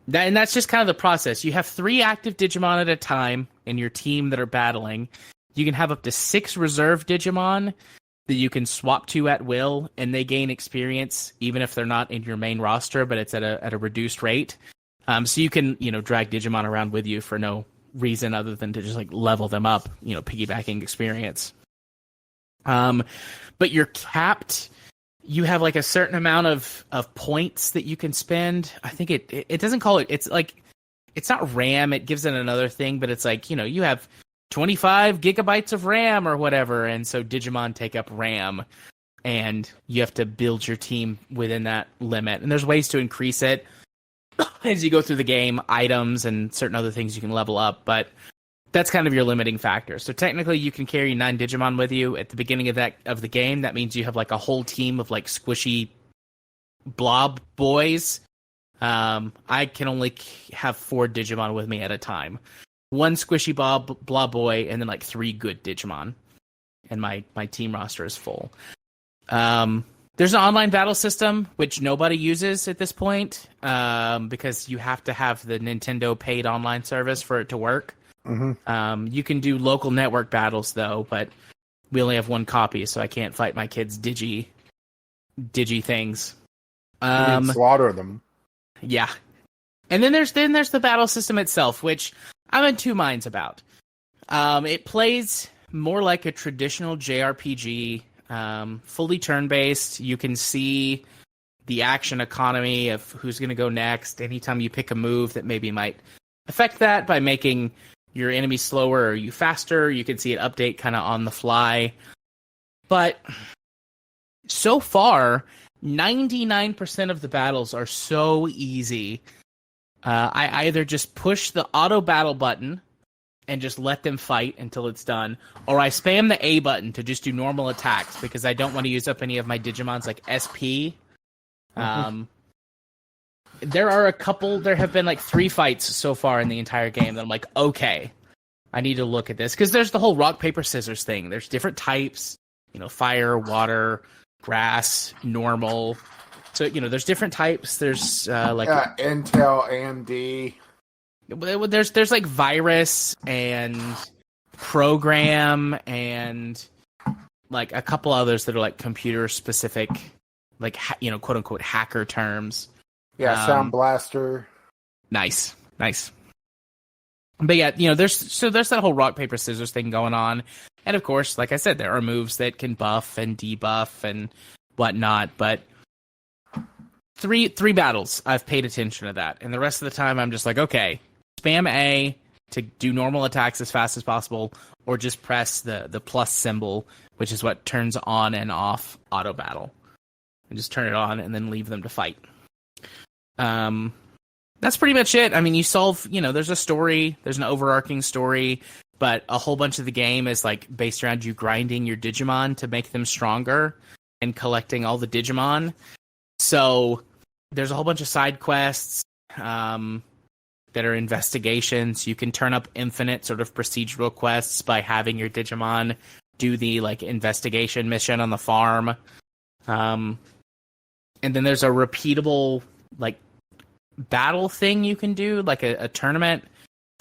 Speaker 1: that's just kind of the process. You have 3 active Digimon at a time in your team that are battling. You can have up to 6 reserve Digimon that you can swap to at will, and they gain experience even if they're not in your main roster, but it's at a reduced rate. So you can, you know, drag Digimon around with you for no reason other than to just like level them up, you know, piggybacking experience. But you're capped. You have like a certain amount of points that you can spend. I think it doesn't call it. It's like, it's not RAM. It gives it another thing, but it's like, you know, you have 25 gigabytes of RAM or whatever. And so Digimon take up RAM and you have to build your team within that limit. And there's ways to increase it as you go through the game, items and certain other things you can level up. But that's kind of your limiting factor. So technically, you can carry 9 Digimon with you at the beginning of the game. That means you have like a whole team of like squishy blob boys. I can only have 4 Digimon with me at a time. 1 squishy blob boy, and then like 3 good Digimon. And my team roster is full. There's an online battle system which nobody uses at this point because you have to have the Nintendo paid online service for it to work. Mm-hmm. You can do local network battles though, but we only have 1 copy, so I can't fight my kids' digi things.
Speaker 2: Slaughter them.
Speaker 1: Yeah, and then there's the battle system itself, which I'm in 2 minds about. It plays more like a traditional JRPG, fully turn-based. You can see the action economy of who's going to go next. Anytime you pick a move that maybe might affect that by making your enemy slower or you faster, you can see it update kind of on the fly. But so far, 99% of the battles are so easy. I either just push the auto battle button and just let them fight until it's done, or I spam the A button to just do normal attacks because I don't want to use up any of my Digimon's like SP. Mm-hmm. There have been like 3 fights so far in the entire game that I'm like, okay, I need to look at this. Because there's the whole rock, paper, scissors thing. There's different types, you know, fire, water, grass, normal. So, you know, there's different types. There's like
Speaker 2: Intel, AMD.
Speaker 1: There's like virus and program and like a couple others that are like computer specific, like, you know, quote unquote hacker terms.
Speaker 2: Yeah, Sound Blaster.
Speaker 1: Nice. But yeah, you know, there's that whole rock, paper, scissors thing going on. And of course, like I said, there are moves that can buff and debuff and whatnot. But three battles, I've paid attention to that. And the rest of the time, I'm just like, okay, spam A to do normal attacks as fast as possible, or just press the plus symbol, which is what turns on and off auto battle. And just turn it on and then leave them to fight. That's pretty much it. I mean, you solve, you know, there's a story, there's an overarching story, but a whole bunch of the game is like based around you grinding your Digimon to make them stronger. and collecting all the Digimon. So there's a whole bunch of side quests that are investigations. You can turn up infinite sort of procedural quests by having your Digimon do the like investigation mission on the farm. And then there's a repeatable like battle thing you can do, like a tournament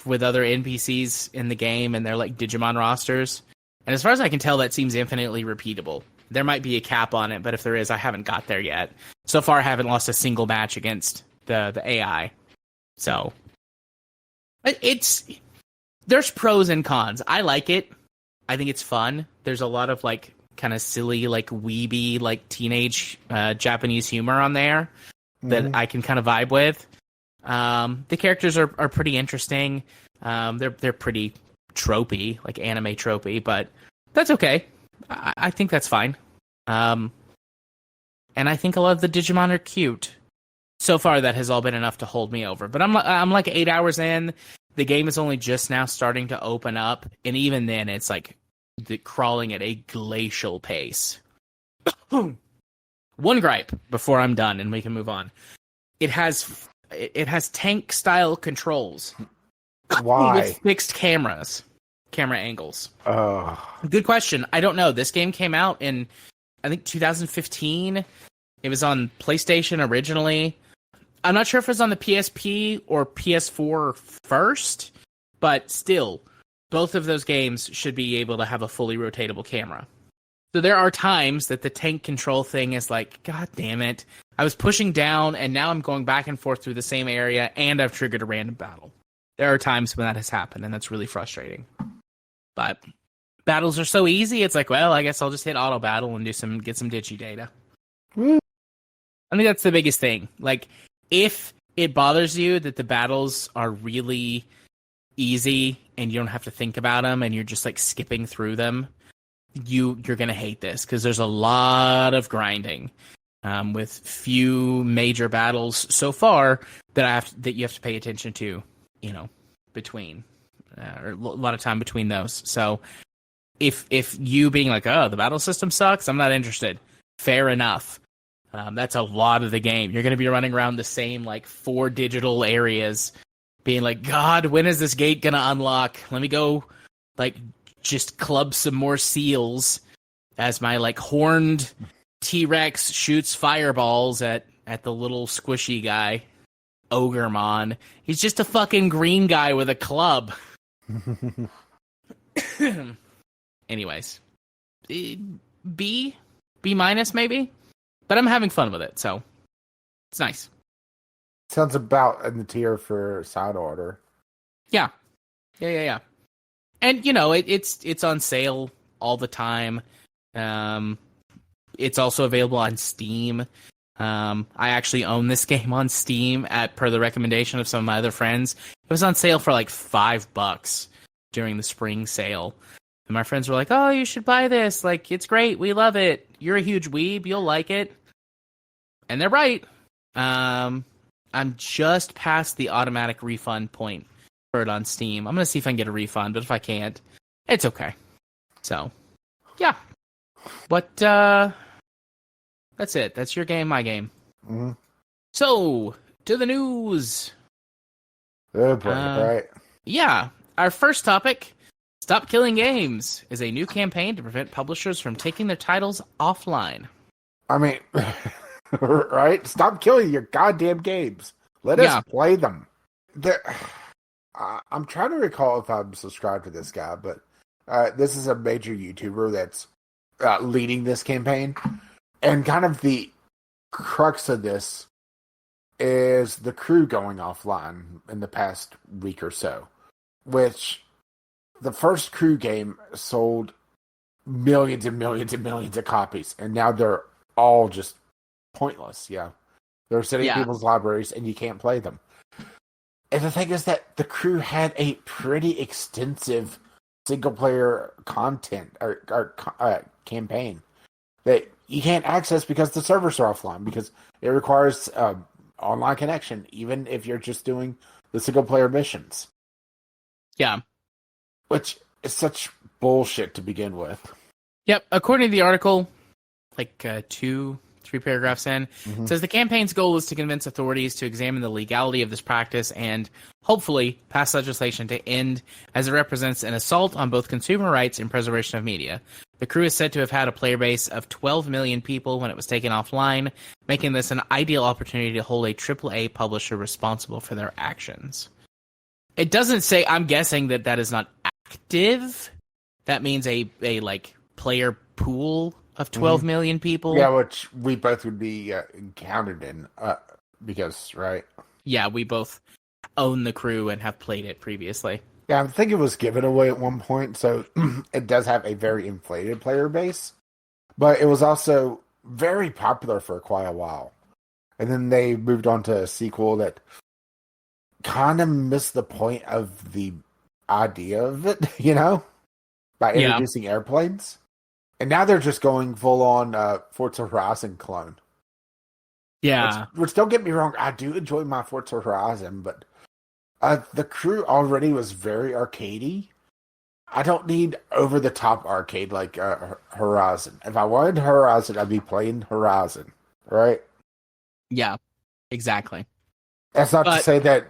Speaker 1: with other NPCs in the game and their like Digimon rosters. And as far as I can tell, that seems infinitely repeatable. There might be a cap on it, but if there is, I haven't got there yet. So far, I haven't lost a single match against the AI. So there's pros and cons. I like it. I think it's fun. There's a lot of like kind of silly, like weeby, like teenage Japanese humor on there that I can kind of vibe with. The characters are pretty interesting. They're pretty tropey, like anime tropey, but that's okay. I think that's fine. And I think a lot of the Digimon are cute. So far, that has all been enough to hold me over. But I'm like 8 hours in. The game is only just now starting to open up, and even then, it's like crawling at a glacial pace. One gripe before I'm done, and we can move on. It has tank style controls.
Speaker 2: Why?
Speaker 1: With fixed camera angles.
Speaker 2: Oh.
Speaker 1: Good question. I don't know. This game came out in, I think, 2015. It was on PlayStation originally. I'm not sure if it was on the PSP or PS4 first, but still, both of those games should be able to have a fully rotatable camera. So there are times that the tank control thing is like, God damn it. I was pushing down, and now I'm going back and forth through the same area, and I've triggered a random battle. There are times when that has happened, and that's really frustrating. But battles are so easy, it's like, well, I guess I'll just hit auto battle and get some digi data. I think that's the biggest thing. Like, if it bothers you that the battles are really easy and you don't have to think about them and you're just like skipping through them, you're gonna hate this because there's a lot of grinding with few major battles so far that you have to pay attention to, between or a lot of time between those. So if you being like, oh, the battle system sucks, I'm not interested. Fair enough. That's a lot of the game. You're going to be running around the same, like, 4 digital areas, being like, God, when is this gate going to unlock? Let me go, like, just club some more seals as my, like, horned T-Rex shoots fireballs at the little squishy guy, Ogremon. He's just a fucking green guy with a club. Anyways. B minus, maybe? But I'm having fun with it, so it's nice.
Speaker 2: Sounds about in the tier for Side Order.
Speaker 1: Yeah. And it's on sale all the time. It's also available on Steam. I actually own this game on Steam per the recommendation of some of my other friends. It was on sale for like $5 during the spring sale. And my friends were like, "Oh, you should buy this. Like, it's great. We love it. You're a huge weeb. You'll like it." And they're right. I'm just past the automatic refund point for it on Steam. I'm going to see if I can get a refund, but if I can't, it's okay. So, yeah. But, that's it. That's your game, my game.
Speaker 2: Mm-hmm.
Speaker 1: So, to the news.
Speaker 2: Oh, boy, right.
Speaker 1: Yeah. Our first topic, Stop Killing Games, is a new campaign to prevent publishers from taking their titles offline.
Speaker 2: I mean... Right? Stop killing your goddamn games. Let us play them. I'm trying to recall if I'm subscribed to this guy, but this is a major YouTuber that's leading this campaign. And kind of the crux of this is the crew going offline in the past week or so. Which the first crew game sold millions and millions and millions of copies. And now they're all just pointless. They're sitting in people's libraries and you can't play them. And the thing is that the crew had a pretty extensive single player content or campaign that you can't access because the servers are offline, because it requires online connection even if you're just doing the single player missions, which is such bullshit to begin with.
Speaker 1: According to the article, three paragraphs in. It says the campaign's goal is to convince authorities to examine the legality of this practice and hopefully pass legislation to end, as it represents an assault on both consumer rights and preservation of media. The crew is said to have had a player base of 12 million people when it was taken offline, making this an ideal opportunity to hold a AAA publisher responsible for their actions. It doesn't say, I'm guessing that is not active. That means a player pool of 12 million people.
Speaker 2: Yeah, which we both would be counted in, because, right?
Speaker 1: Yeah, we both own the crew and have played it previously.
Speaker 2: Yeah, I think it was given away at one point, so it does have a very inflated player base. But it was also very popular for quite a while. And then they moved on to a sequel that kind of missed the point of the idea of it, by introducing airplanes. And now they're just going full on Forza Horizon clone.
Speaker 1: Yeah.
Speaker 2: Which don't get me wrong, I do enjoy my Forza Horizon, but the crew already was very arcadey. I don't need over-the-top arcade like Horizon. If I wanted Horizon, I'd be playing Horizon, right?
Speaker 1: Yeah, exactly.
Speaker 2: That's not to say that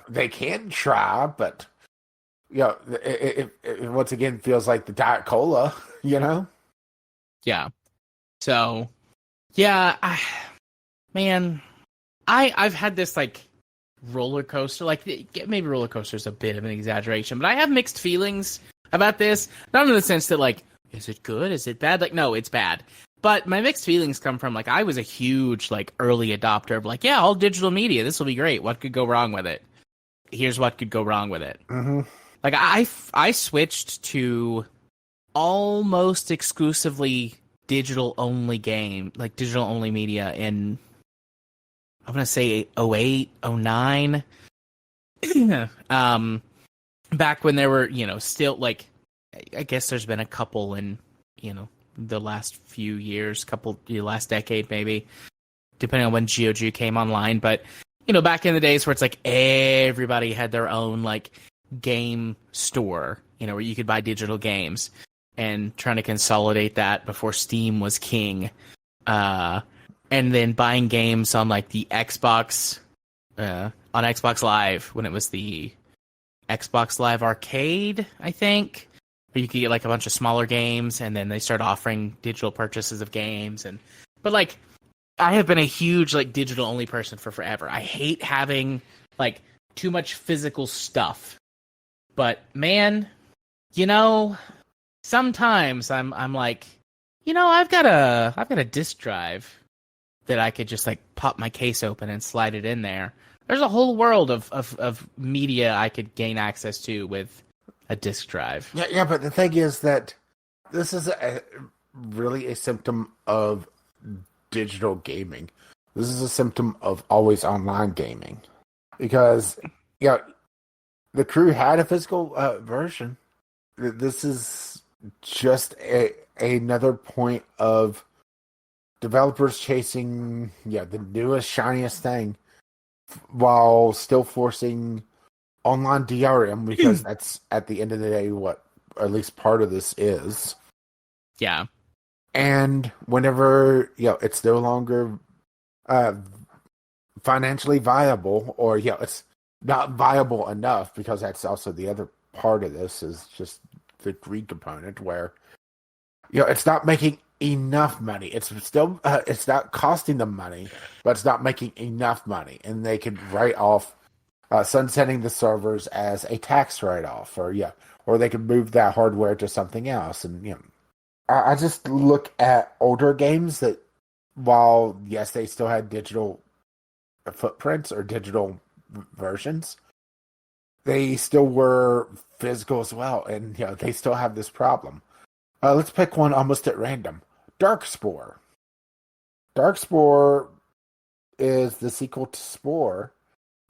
Speaker 2: they can try, but it once again feels like the Diet Cola,
Speaker 1: Yeah. So, yeah, I've had this roller coaster. Maybe roller coaster is a bit of an exaggeration, but I have mixed feelings about this. Not in the sense that is it good? Is it bad? No, it's bad. But my mixed feelings come from I was a huge early adopter of all digital media. This will be great. What could go wrong with it? Here's what could go wrong with it.
Speaker 2: Mm-hmm.
Speaker 1: I switched to almost exclusively digital only digital only media in, I'm going to say 08, 09. Back when there were, still I guess there's been a couple in, the last few years, last decade maybe, depending on when GOG came online. But, back in the days where it's everybody had their own game store, where you could buy digital games, and trying to consolidate that before Steam was king. And then buying games on the Xbox, on Xbox Live when it was the Xbox Live Arcade, I think, where you could get a bunch of smaller games, and then they start offering digital purchases of games. But I have been a huge digital only person for forever. I hate having too much physical stuff. But man, sometimes I'm I've got a disk drive that I could just pop my case open and slide it in there. There's a whole world of media I could gain access to with a disk drive.
Speaker 2: Yeah, but the thing is that this is really a symptom of digital gaming. This is a symptom of always online gaming. Because, the crew had a physical version. This is just another point of developers chasing the newest, shiniest thing while still forcing online DRM, because that's, at the end of the day, what at least part of this is.
Speaker 1: Yeah.
Speaker 2: And whenever, it's no longer financially viable, or, it's not viable enough, because that's also the other part of this, is just the greed component, where it's not making enough money. It's still it's not costing them money, but it's not making enough money, and they can write off sunsetting the servers as a tax write-off, or they can move that hardware to something else. And I just look at older games that, while yes, they still had digital footprints or digital versions, they still were physical as well, and they still have this problem. Let's pick one almost at random. Darkspore. Darkspore is the sequel to Spore,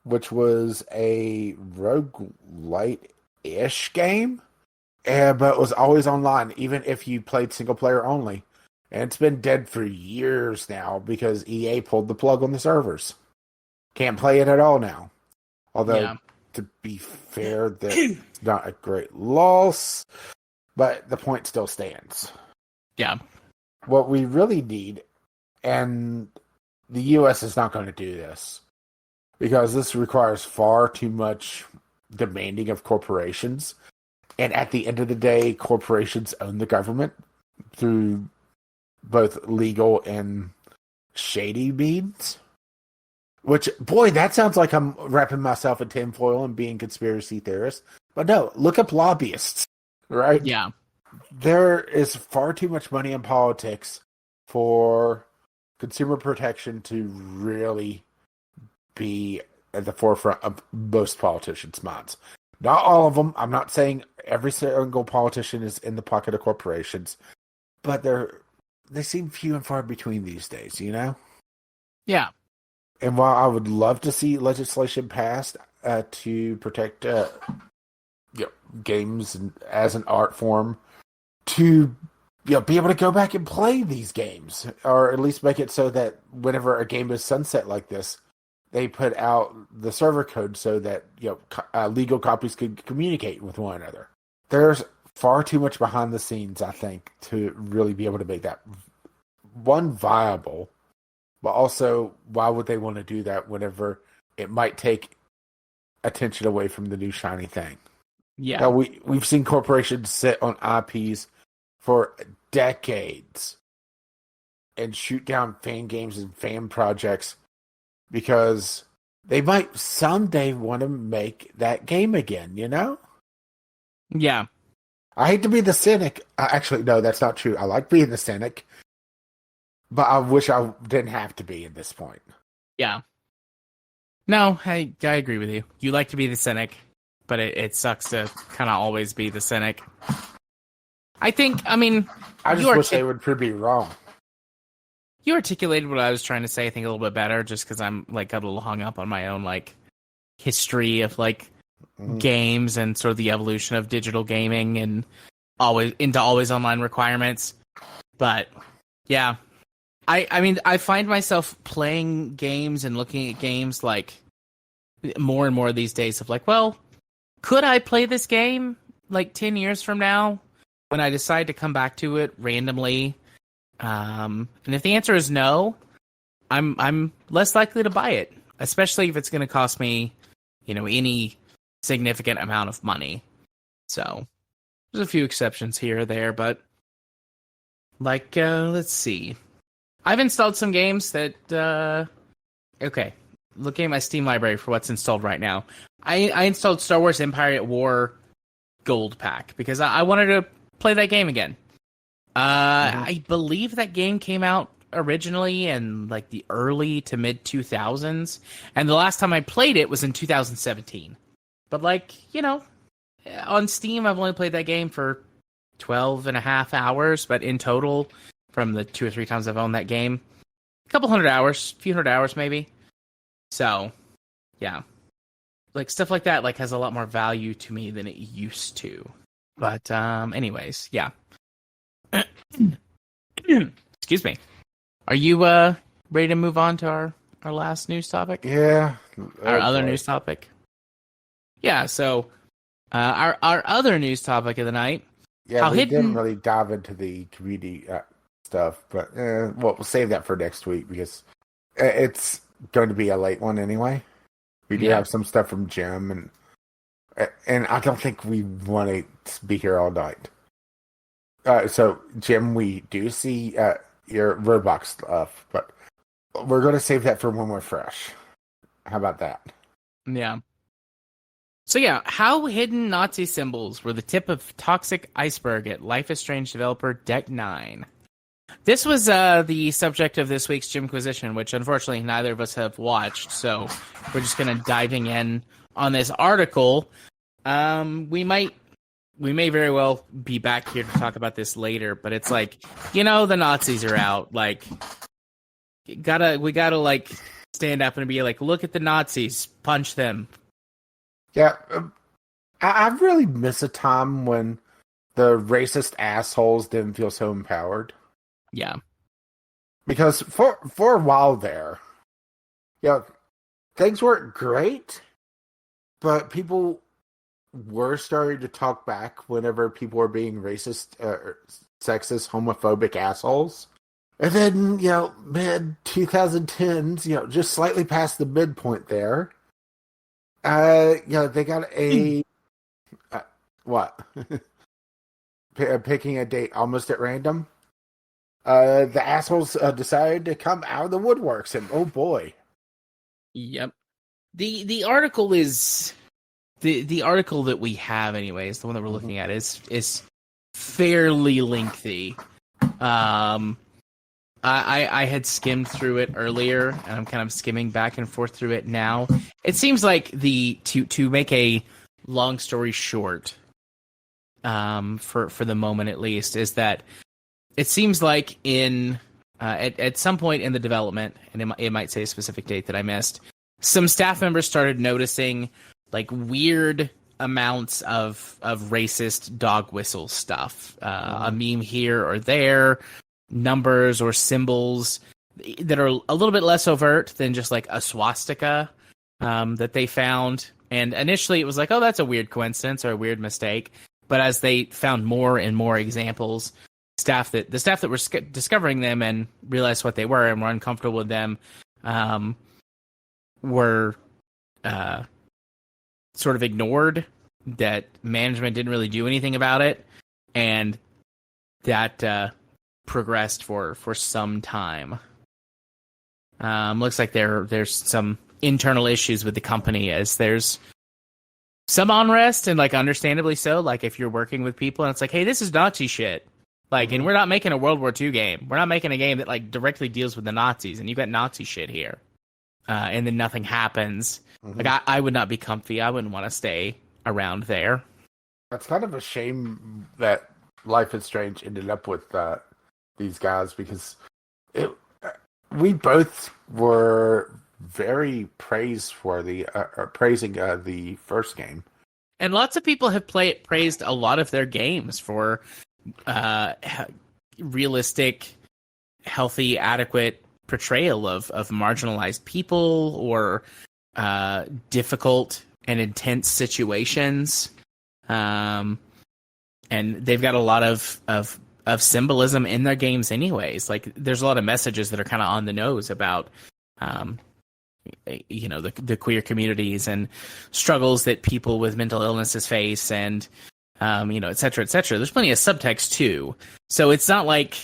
Speaker 2: which was a roguelite-ish game, but was always online, even if you played single player only. And it's been dead for years now because EA pulled the plug on the servers. Can't play it at all now. Although, to be fair, that's not a great loss, but the point still stands.
Speaker 1: Yeah.
Speaker 2: what we really need, and the U.S. is not going to do this because this requires far too much demanding of corporations. And at the end of the day, corporations own the government through both legal and shady means. Which, boy, that sounds like I'm wrapping myself in tinfoil and being conspiracy theorist. But no, look up lobbyists, right?
Speaker 1: Yeah.
Speaker 2: There is far too much money in politics for consumer protection to really be at the forefront of most politicians' minds. Not all of them. I'm not saying every single politician is in the pocket of corporations, but they seem few and far between these days, you know?
Speaker 1: Yeah.
Speaker 2: And while I would love to see legislation passed to protect games as an art form, to be able to go back and play these games, or at least make it so that whenever a game is sunset like this, they put out the server code so that legal copies could communicate with one another. There's far too much behind the scenes, I think, to really be able to make that one viable. But also, why would they want to do that whenever it might take attention away from the new shiny thing?
Speaker 1: Yeah.
Speaker 2: Now, we've seen corporations sit on IPs for decades and shoot down fan games and fan projects because they might someday want to make that game again, you know?
Speaker 1: Yeah.
Speaker 2: I hate to be the cynic. Actually, no, that's not true. I like being the cynic. But I wish I didn't have to be at this point.
Speaker 1: Yeah. No, I agree with you. You like to be the cynic, but it sucks to kind of always be the cynic. I just
Speaker 2: wish they would prove me wrong.
Speaker 1: You articulated what I was trying to say, I think, a little bit better, just because I'm got a little hung up on my own history of games and sort of the evolution of digital gaming and always online requirements. But yeah. I find myself playing games and looking at games more and more these days of well, could I play this game 10 years from now when I decide to come back to it randomly? And if the answer is no, I'm less likely to buy it, especially if it's going to cost me, any significant amount of money. So there's a few exceptions here or there, but let's see. I've installed some games that, okay, looking at my Steam library for what's installed right now. I installed Star Wars Empire at War Gold Pack because I wanted to play that game again. I believe that game came out originally in the early to mid 2000s, and the last time I played it was in 2017. But on Steam, I've only played that game for 12 and a half hours, but in total, from the 2 or 3 times I've owned that game, a couple hundred hours, few hundred hours maybe. So, yeah. Stuff like that has a lot more value to me than it used to. But anyways, yeah. Excuse me. Are you ready to move on to our last news topic?
Speaker 2: Yeah.
Speaker 1: Our other news topic? Yeah, so our other news topic of the night.
Speaker 2: Yeah, we didn't really dive into the community stuff, but we'll save that for next week because it's going to be a late one anyway. We do have some stuff from Jim, and I don't think we want to be here all night. So, Jim, we do see your Roblox stuff, but we're going to save that for when we're fresh. How about that?
Speaker 1: Yeah. So yeah, how hidden Nazi symbols were the tip of toxic iceberg at Life is Strange developer Deck 9. This was the subject of this week's Jimquisition, which unfortunately neither of us have watched, so we're just kind of diving in on this article. We may very well be back here to talk about this later, but it's the Nazis are out. We gotta stand up and be look at the Nazis, punch them.
Speaker 2: Yeah, I really miss a time when the racist assholes didn't feel so empowered.
Speaker 1: Yeah.
Speaker 2: Because for a while there, things weren't great, but people were starting to talk back whenever people were being racist, sexist, homophobic assholes. And then, mid 2010s, just slightly past the midpoint there, they got what? Picking a date almost at random. The assholes decided to come out of the woodworks, and oh boy.
Speaker 1: Yep. The article is the article that we have, anyways, the one that we're looking at is fairly lengthy. I had skimmed through it earlier, and I'm kind of skimming back and forth through it now. It seems like to make a long story short, for the moment at least, is that it seems like at some point in the development, and it might say a specific date that I missed, some staff members started noticing like weird amounts of racist dog whistle stuff, a meme here or there, numbers or symbols that are a little bit less overt than just like a swastika that they found. And initially it was like, oh, that's a weird coincidence or a weird mistake. But as they found more and more examples, the staff that were discovering them and realized what they were and were uncomfortable with them were sort of ignored, that management didn't really do anything about it, and that progressed for some time. Looks like there's some internal issues with the company, as there's some unrest, and like understandably so. Like if you're working with people and it's like, hey, this is Nazi shit. Like, and we're not making a World War II game. We're not making a game that like directly deals with the Nazis, and you've got Nazi shit here. And then nothing happens. Like I would not be comfy. I wouldn't want to stay around there.
Speaker 2: That's kind of a shame that Life is Strange ended up with these guys, because we both were very praised for praising the first game,
Speaker 1: and lots of people have praised a lot of their games for realistic, healthy, adequate portrayal of marginalized people or difficult and intense situations. And they've got a lot of symbolism in their games anyways. Like there's a lot of messages that are kind of on the nose about the queer communities and struggles that people with mental illnesses face, and et cetera, et cetera. There's plenty of subtext too. So it's not like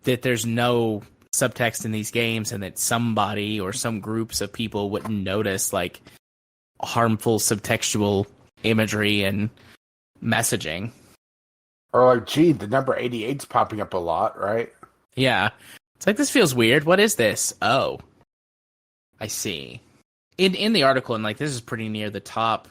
Speaker 1: that there's no subtext in these games and that somebody or some groups of people wouldn't notice like harmful subtextual imagery and messaging.
Speaker 2: Or like, gee, the number 88's popping up a lot, right?
Speaker 1: Yeah. It's like, this feels weird. What is this? Oh, I see. In the article, and like this is pretty near the top,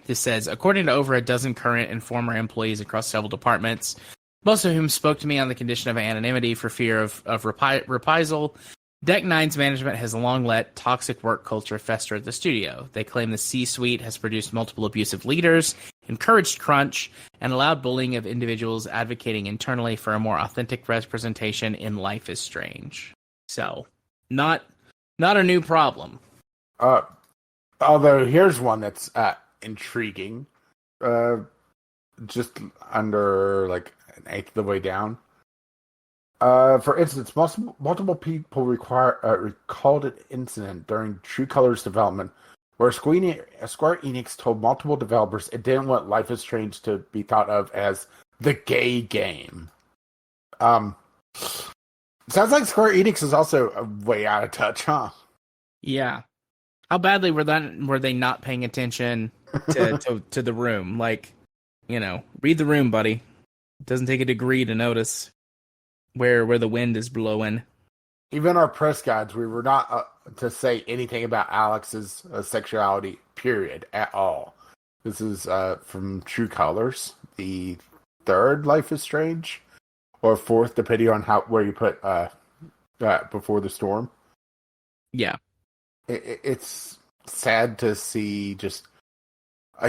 Speaker 1: this says, according to over a dozen current and former employees across several departments, most of whom spoke to me on the condition of anonymity for fear of reprisal, Deck Nine's management has long let toxic work culture fester at the studio. They claim the C-suite has produced multiple abusive leaders, encouraged crunch, and allowed bullying of individuals advocating internally for a more authentic representation in Life is Strange. So, not a new problem.
Speaker 2: Although here's one that's intriguing. Just under like an eighth of the way down. For instance, multiple people recalled an incident during True Colors development where Square Enix told multiple developers it didn't want Life is Strange to be thought of as the gay game. Sounds like Square Enix is also way out of touch, huh?
Speaker 1: Yeah. How badly were they not paying attention to the room? Like, read the room, buddy. It doesn't take a degree to notice where the wind is blowing.
Speaker 2: Even our press guides, we were not to say anything about Alex's sexuality, period, at all. This is from True Colors, the third Life is Strange, or fourth, depending on where you put Before the Storm.
Speaker 1: Yeah.
Speaker 2: It's sad to see just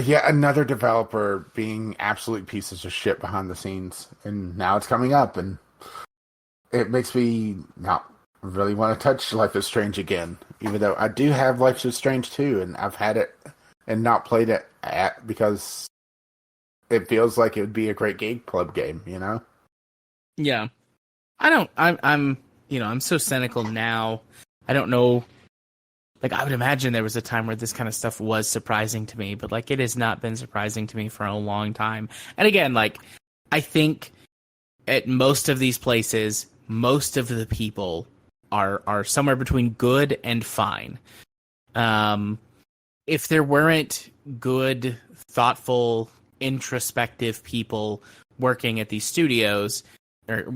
Speaker 2: yet another developer being absolute pieces of shit behind the scenes, and now it's coming up, and it makes me not really want to touch Life is Strange again, even though I do have Life is Strange 2, and I've had it and not played it because it feels like it would be a great game club game,
Speaker 1: Yeah. I'm so cynical now. I don't know. Like, I would imagine there was a time where this kind of stuff was surprising to me, but like, it has not been surprising to me for a long time. And again, like, I think at most of these places, most of the people are somewhere between good and fine. If there weren't good, thoughtful, introspective people working at these studios, or,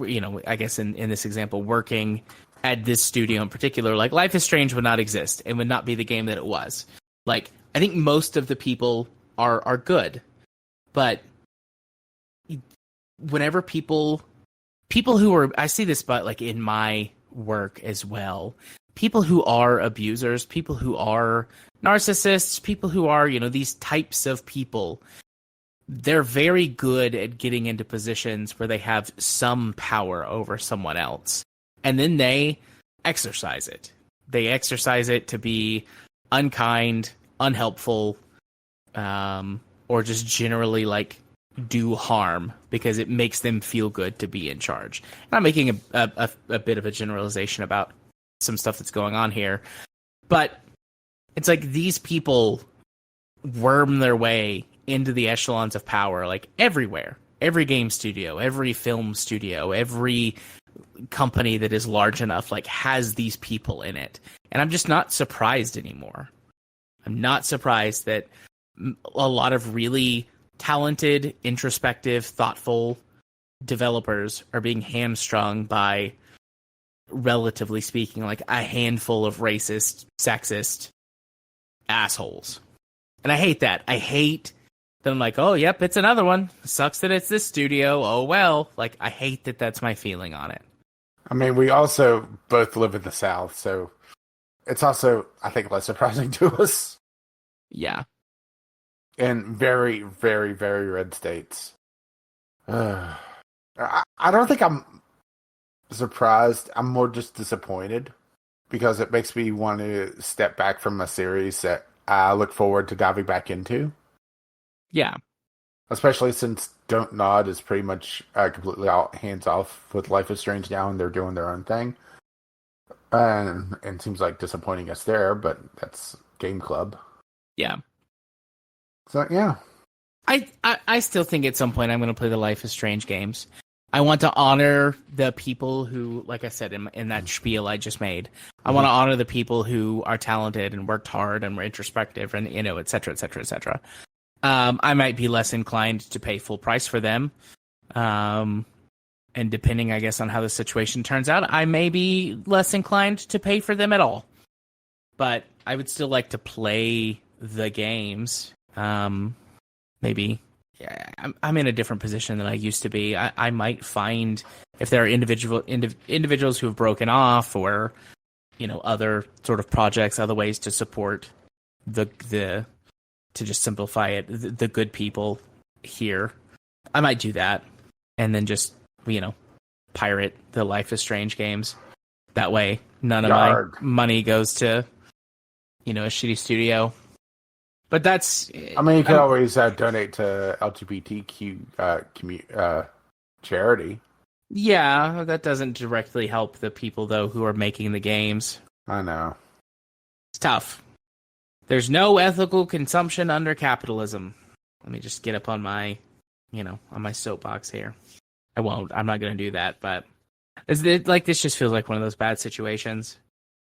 Speaker 1: I guess in this example, working at this studio in particular, like, Life is Strange would not exist and would not be the game that it was. Like, I think most of the people are good, but whenever people who are, I see this, but like in my work as well, people who are abusers, people who are narcissists, people who are, these types of people, they're very good at getting into positions where they have some power over someone else. And then they exercise it. They exercise it to be unkind, unhelpful, or just generally like do harm because it makes them feel good to be in charge. And I'm making a bit of a generalization about some stuff that's going on here, but it's like these people worm their way into the echelons of power, like everywhere. Every game studio, every film studio, every company that is large enough, like, has these people in it. And I'm just not surprised anymore. I'm not surprised that a lot of really talented, introspective, thoughtful developers are being hamstrung by, relatively speaking, like a handful of racist, sexist assholes. And I hate that. I hate that I'm like, oh, yep, it's another one. Sucks that it's this studio. Oh, well. Like, I hate that that's my feeling on it.
Speaker 2: I mean, we also both live in the South, so it's also, I think, less surprising to us.
Speaker 1: Yeah.
Speaker 2: In very, very, very red states. I don't think I'm surprised. I'm more just disappointed because it makes me want to step back from a series that I look forward to diving back into.
Speaker 1: Yeah.
Speaker 2: Especially since Don't Nod is pretty much completely hands off with Life is Strange now, and they're doing their own thing. And it seems like disappointing us there, but that's Game Club.
Speaker 1: Yeah.
Speaker 2: So, yeah.
Speaker 1: I still think at some point I'm going to play the Life is Strange games. I want to honor the people who, like I said in that spiel I just made, I want to honor the people who are talented and worked hard and were introspective and, et cetera, et cetera, et cetera. I might be less inclined to pay full price for them. And depending, I guess, on how the situation turns out, I may be less inclined to pay for them at all. But I would still like to play the games. Maybe I'm in a different position than I used to be. I might find if there are individuals who have broken off or, other sort of projects, other ways to support the to just simplify it, the good people here. I might do that and then just, pirate the Life is Strange games. That way, none of my money goes to, a shitty studio. But that's...
Speaker 2: I mean, you can always donate to LGBTQ charity.
Speaker 1: Yeah, that doesn't directly help the people, though, who are making the games.
Speaker 2: I know.
Speaker 1: It's tough. There's no ethical consumption under capitalism. Let me just get up on my, on my soapbox here. I won't. I'm not going to do that, but this just feels like one of those bad situations.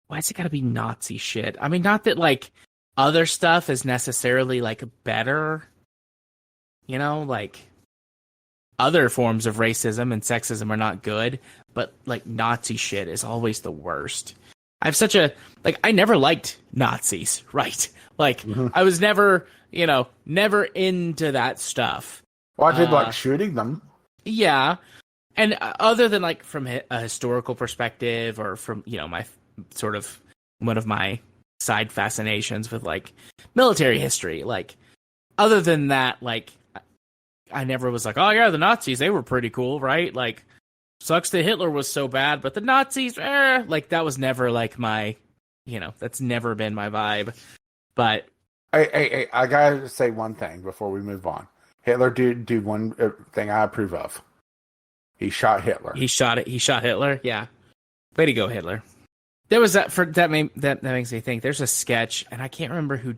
Speaker 1: Why's it got to be Nazi shit? I mean, not that, like, other stuff is necessarily, like, better. Like, other forms of racism and sexism are not good, but, like, Nazi shit is always the worst. I have such a, like, I never liked Nazis, right? Like, I was never, never into that stuff.
Speaker 2: Well, I did like shooting them.
Speaker 1: Yeah. And other than, like, from a historical perspective or from, my sort of, one of my side fascinations with, like, military history, like, other than that, like, I never was like, oh, yeah, the Nazis, they were pretty cool, right? Like, sucks that Hitler was so bad, but the Nazis, like, that was never, like, my, that's never been my vibe. But
Speaker 2: Hey, I gotta say one thing before we move on. Hitler did do one thing I approve of. He shot Hitler.
Speaker 1: He shot Hitler. Yeah, way to go, Hitler. There was that makes me think. There's a sketch, and I can't remember who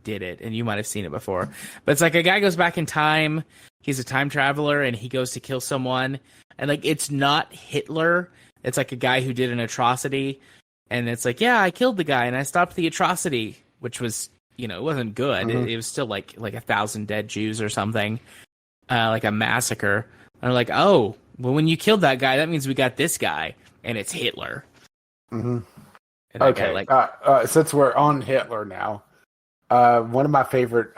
Speaker 1: did it, and you might have seen it before. But it's like a guy goes back in time. He's a time traveler, and he goes to kill someone, and like it's not Hitler. It's like a guy who did an atrocity, and it's like, yeah, I killed the guy, and I stopped the atrocity, which was, it wasn't good.
Speaker 2: Mm-hmm.
Speaker 1: It was still like 1,000 dead Jews or something, like a massacre. And I'm like, oh, well, when you killed that guy, that means we got this guy, and it's Hitler.
Speaker 2: Mm-hmm.
Speaker 1: Okay,
Speaker 2: since we're on Hitler now, one of my favorite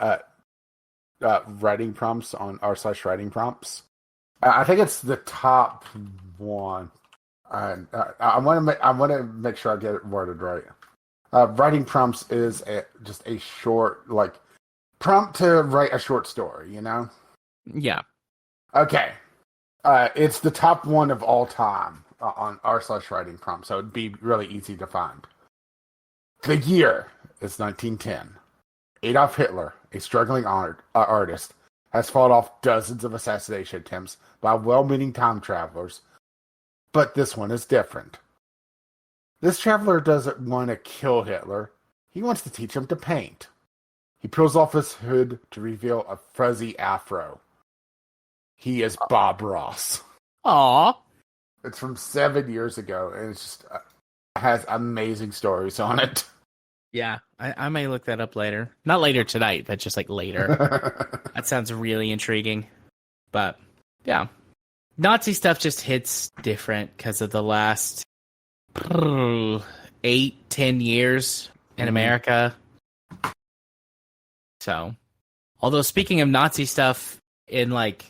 Speaker 2: writing prompts on r/writing prompts. I think it's the top one. I want to make sure I get it worded right. Writing prompts is just a short, like, prompt to write a short story.
Speaker 1: Yeah.
Speaker 2: Okay. It's the top one of all time on r/writing prompt, so it'd be really easy to find. The year is 1910. Adolf Hitler, a struggling artist, has fought off dozens of assassination attempts by well-meaning time travelers, but this one is different. This traveler doesn't want to kill Hitler. He wants to teach him to paint. He peels off his hood to reveal a fuzzy afro. He is Bob Ross.
Speaker 1: Aw.
Speaker 2: It's from 7 years ago, and it's just has amazing stories on it.
Speaker 1: Yeah, I may look that up later. Not later tonight, but just like later. That sounds really intriguing. But yeah, Nazi stuff just hits different because of the last 8-10 years in America. So, although speaking of Nazi stuff in like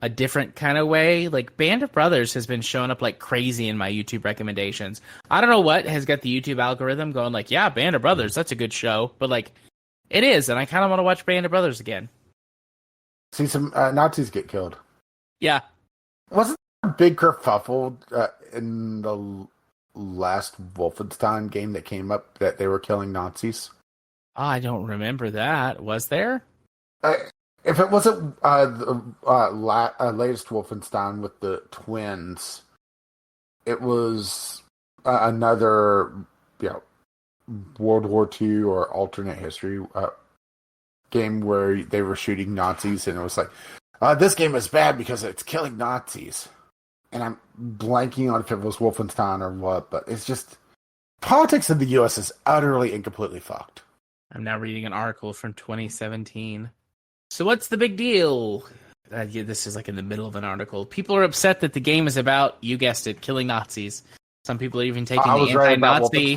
Speaker 1: a different kind of way, like Band of Brothers has been showing up like crazy in my YouTube recommendations. I don't know what has got the YouTube algorithm going like, yeah, Band of Brothers, that's a good show. But like, it is, and I kind of want to watch Band of Brothers again.
Speaker 2: See some Nazis get killed.
Speaker 1: Yeah.
Speaker 2: Wasn't there a big kerfuffle in the last Wolfenstein game that came up that they were killing Nazis?
Speaker 1: Oh, I don't remember that. Was there?
Speaker 2: If it wasn't the latest Wolfenstein with the twins, it was another, World War II or alternate history game where they were shooting Nazis, and it was like, this game is bad because it's killing Nazis. And I'm blanking on if it was Wolfenstein or what, but it's just politics in the U.S. is utterly and completely fucked.
Speaker 1: I'm now reading an article from 2017. So what's the big deal? This is like in the middle of an article. People are upset that the game is about, you guessed it, killing Nazis. Some people are even taking the anti-Nazi.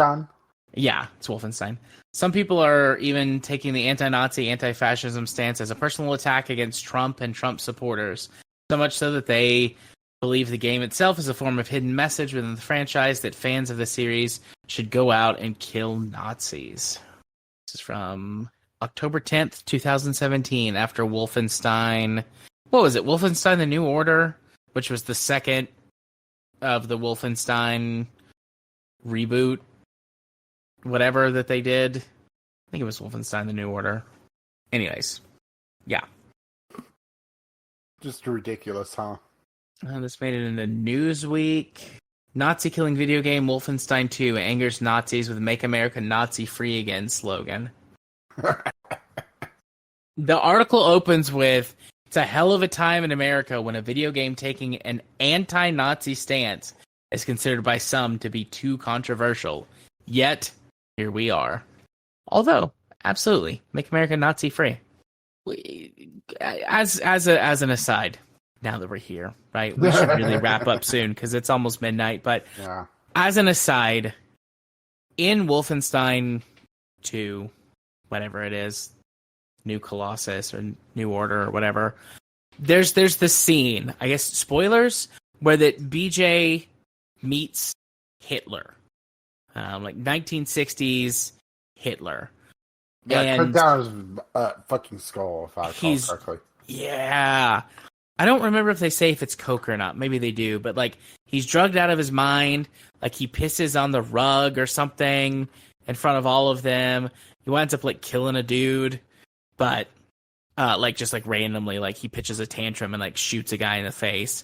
Speaker 1: Yeah, it's Wolfenstein. Some people are even taking the anti-Nazi, anti-fascism stance as a personal attack against Trump and Trump supporters. So much so that they believe the game itself is a form of hidden message within the franchise that fans of the series should go out and kill Nazis. This is from October 10th, 2017, after Wolfenstein... What was it? Wolfenstein The New Order, which was the second of the Wolfenstein reboot, whatever that they did. I think it was Wolfenstein The New Order. Anyways, yeah.
Speaker 2: Just ridiculous, huh?
Speaker 1: This made it into Newsweek. Nazi killing video game Wolfenstein 2 angers Nazis with Make America Nazi Free Again slogan. The article opens with, "It's a hell of a time in America when a video game taking an anti-Nazi stance is considered by some to be too controversial. Yet, here we are." Although, absolutely, make America Nazi free. As an aside, now that we're here, right? We should really wrap up soon because it's almost midnight. But
Speaker 2: yeah.
Speaker 1: As an aside, in Wolfenstein 2, whatever it is, New Colossus or New Order or whatever, there's this scene, I guess spoilers, where that BJ meets Hitler, like 1960s Hitler.
Speaker 2: Yeah,
Speaker 1: and
Speaker 2: cut down his fucking skull, if I recall correctly.
Speaker 1: Yeah. I don't remember if they say if it's coke or not. Maybe they do, but like he's drugged out of his mind. Like he pisses on the rug or something in front of all of them. He winds up like killing a dude. But, like, just, like, randomly, like, he pitches a tantrum and, like, shoots a guy in the face.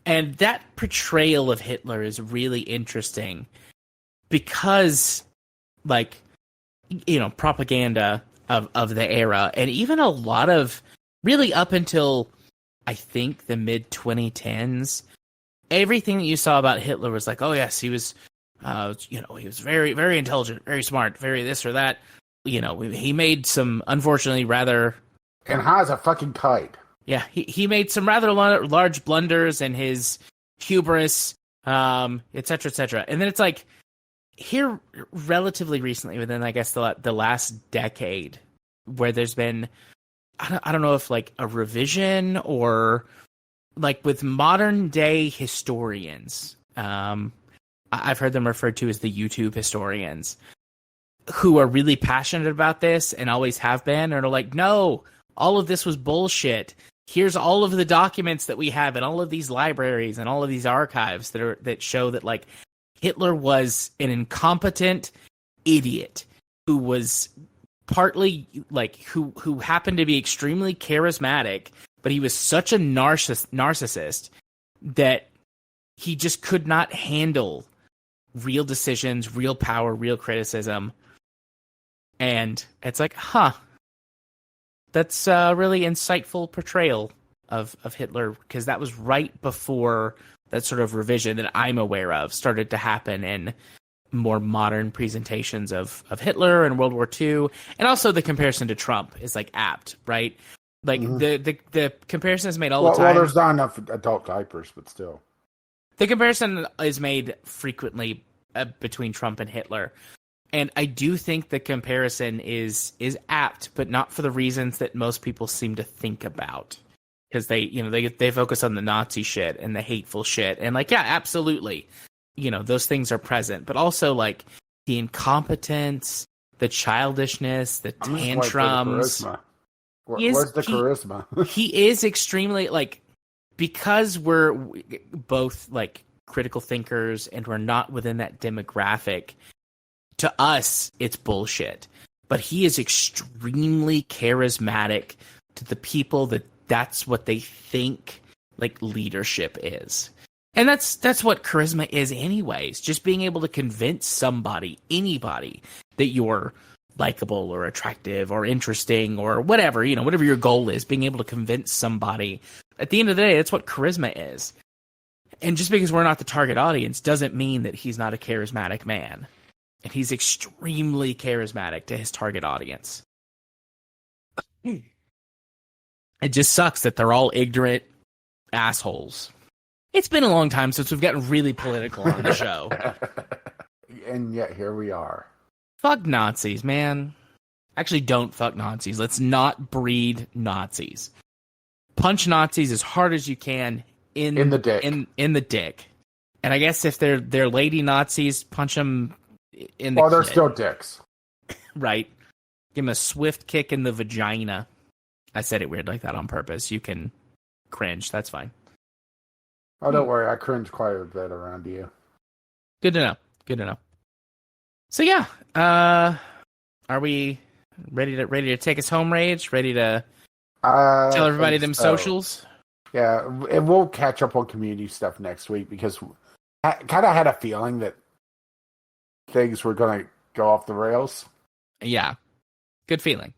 Speaker 1: And that portrayal of Hitler is really interesting because, like, propaganda of the era, and even a lot of, really up until, I think, the mid-2010s, everything that you saw about Hitler was like, oh, yes, he was, he was very, very intelligent, very smart, very this or that. He made some, unfortunately, rather...
Speaker 2: And high as a fucking kite.
Speaker 1: Yeah, he made some rather large blunders in his hubris, et cetera, et cetera. And then it's like, here, relatively recently, within, I guess, the last decade, where there's been, I don't know if, like, a revision or, like, with modern-day historians, I've heard them referred to as the YouTube historians, who are really passionate about this and always have been, and are like, no, all of this was bullshit. Here's all of the documents that we have in all of these libraries and all of these archives that show that, like, Hitler was an incompetent idiot who was partly, like, who happened to be extremely charismatic, but he was such a narcissist that he just could not handle real decisions, real power, real criticism. And it's like, that's a really insightful portrayal of Hitler, because that was right before that sort of revision that I'm aware of started to happen in more modern presentations of Hitler and World War II. And also the comparison to Trump is, like, apt, right? Like, the comparison is made all the time.
Speaker 2: Well, there's not enough adult diapers, but still.
Speaker 1: The comparison is made frequently between Trump and Hitler. And I do think the comparison is apt, but not for the reasons that most people seem to think about. Because they focus on the Nazi shit and the hateful shit. And, like, yeah, absolutely. Those things are present. But also, like, the incompetence, the childishness, the tantrums.
Speaker 2: Where's the charisma?
Speaker 1: He is extremely, like, because we're both, like, critical thinkers and we're not within that demographic, to us, it's bullshit. But he is extremely charismatic to the people that's what they think, like, leadership is. And that's what charisma is anyways. Just being able to convince somebody, anybody, that you're likable or attractive or interesting or whatever, whatever your goal is, being able to convince somebody. At the end of the day, that's what charisma is. And just because we're not the target audience doesn't mean that he's not a charismatic man. And he's extremely charismatic to his target audience. It just sucks that they're all ignorant assholes. It's been a long time since we've gotten really political on the show.
Speaker 2: And yet here we are.
Speaker 1: Fuck Nazis, man. Actually, don't fuck Nazis. Let's not breed Nazis. Punch Nazis as hard as you can in
Speaker 2: the dick.
Speaker 1: In the dick. And I guess if they're lady Nazis, punch them in the
Speaker 2: they're
Speaker 1: clit.
Speaker 2: still dicks.
Speaker 1: Right. Give them a swift kick in the vagina. I said it weird like that on purpose. You can cringe. That's fine.
Speaker 2: Oh, don't worry. I cringe quite a bit around you.
Speaker 1: Good to know. So yeah, are we ready to take us home, Rage? Ready to tell everybody them socials?
Speaker 2: Yeah, and we'll catch up on community stuff next week because I kind of had a feeling that things were going to go off the rails.
Speaker 1: Yeah, good feeling.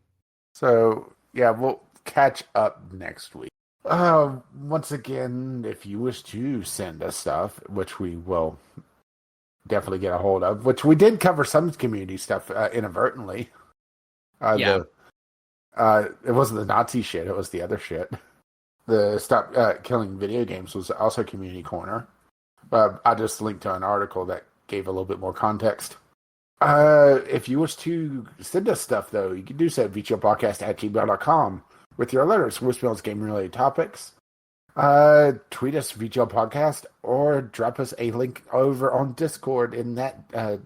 Speaker 2: So yeah, we'll catch up next week. Once again, if you wish to send us stuff, which we will definitely get a hold of, which we did cover some community stuff inadvertently. It wasn't the Nazi shit, it was the other shit. The Stop Killing Video Games was also Community Corner. I just linked to an article that gave a little bit more context. If you wish to send us stuff, though, you can do so at VGLpodcast@gmail.com with your letters, voicemails, game-related topics. Tweet us VGL Podcast or drop us a link over on Discord in that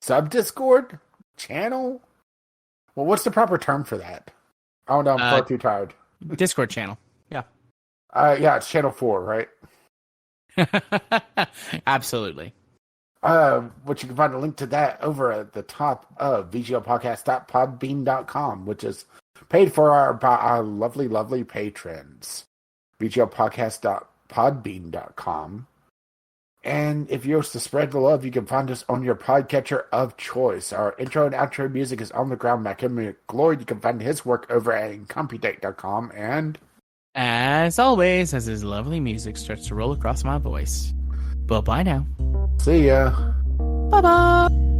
Speaker 2: sub-Discord channel. Well, what's the proper term for that? Oh no, I'm far too tired.
Speaker 1: Discord channel. Yeah.
Speaker 2: Yeah, it's channel 4, right?
Speaker 1: Absolutely.
Speaker 2: Which you can find a link to that over at the top of VGLpodcast.podbean.com, which is paid for by our lovely, lovely patrons. VGLpodcast podbean.com. And if you wish to spread the love, you can find us on your podcatcher of choice. Our intro and outro music is On the Ground by Kevin McLeod. You can find his work over at Incompetech.com. And
Speaker 1: as always, as his lovely music starts to roll across my voice. Bye-bye now.
Speaker 2: see ya.
Speaker 1: Bye-bye.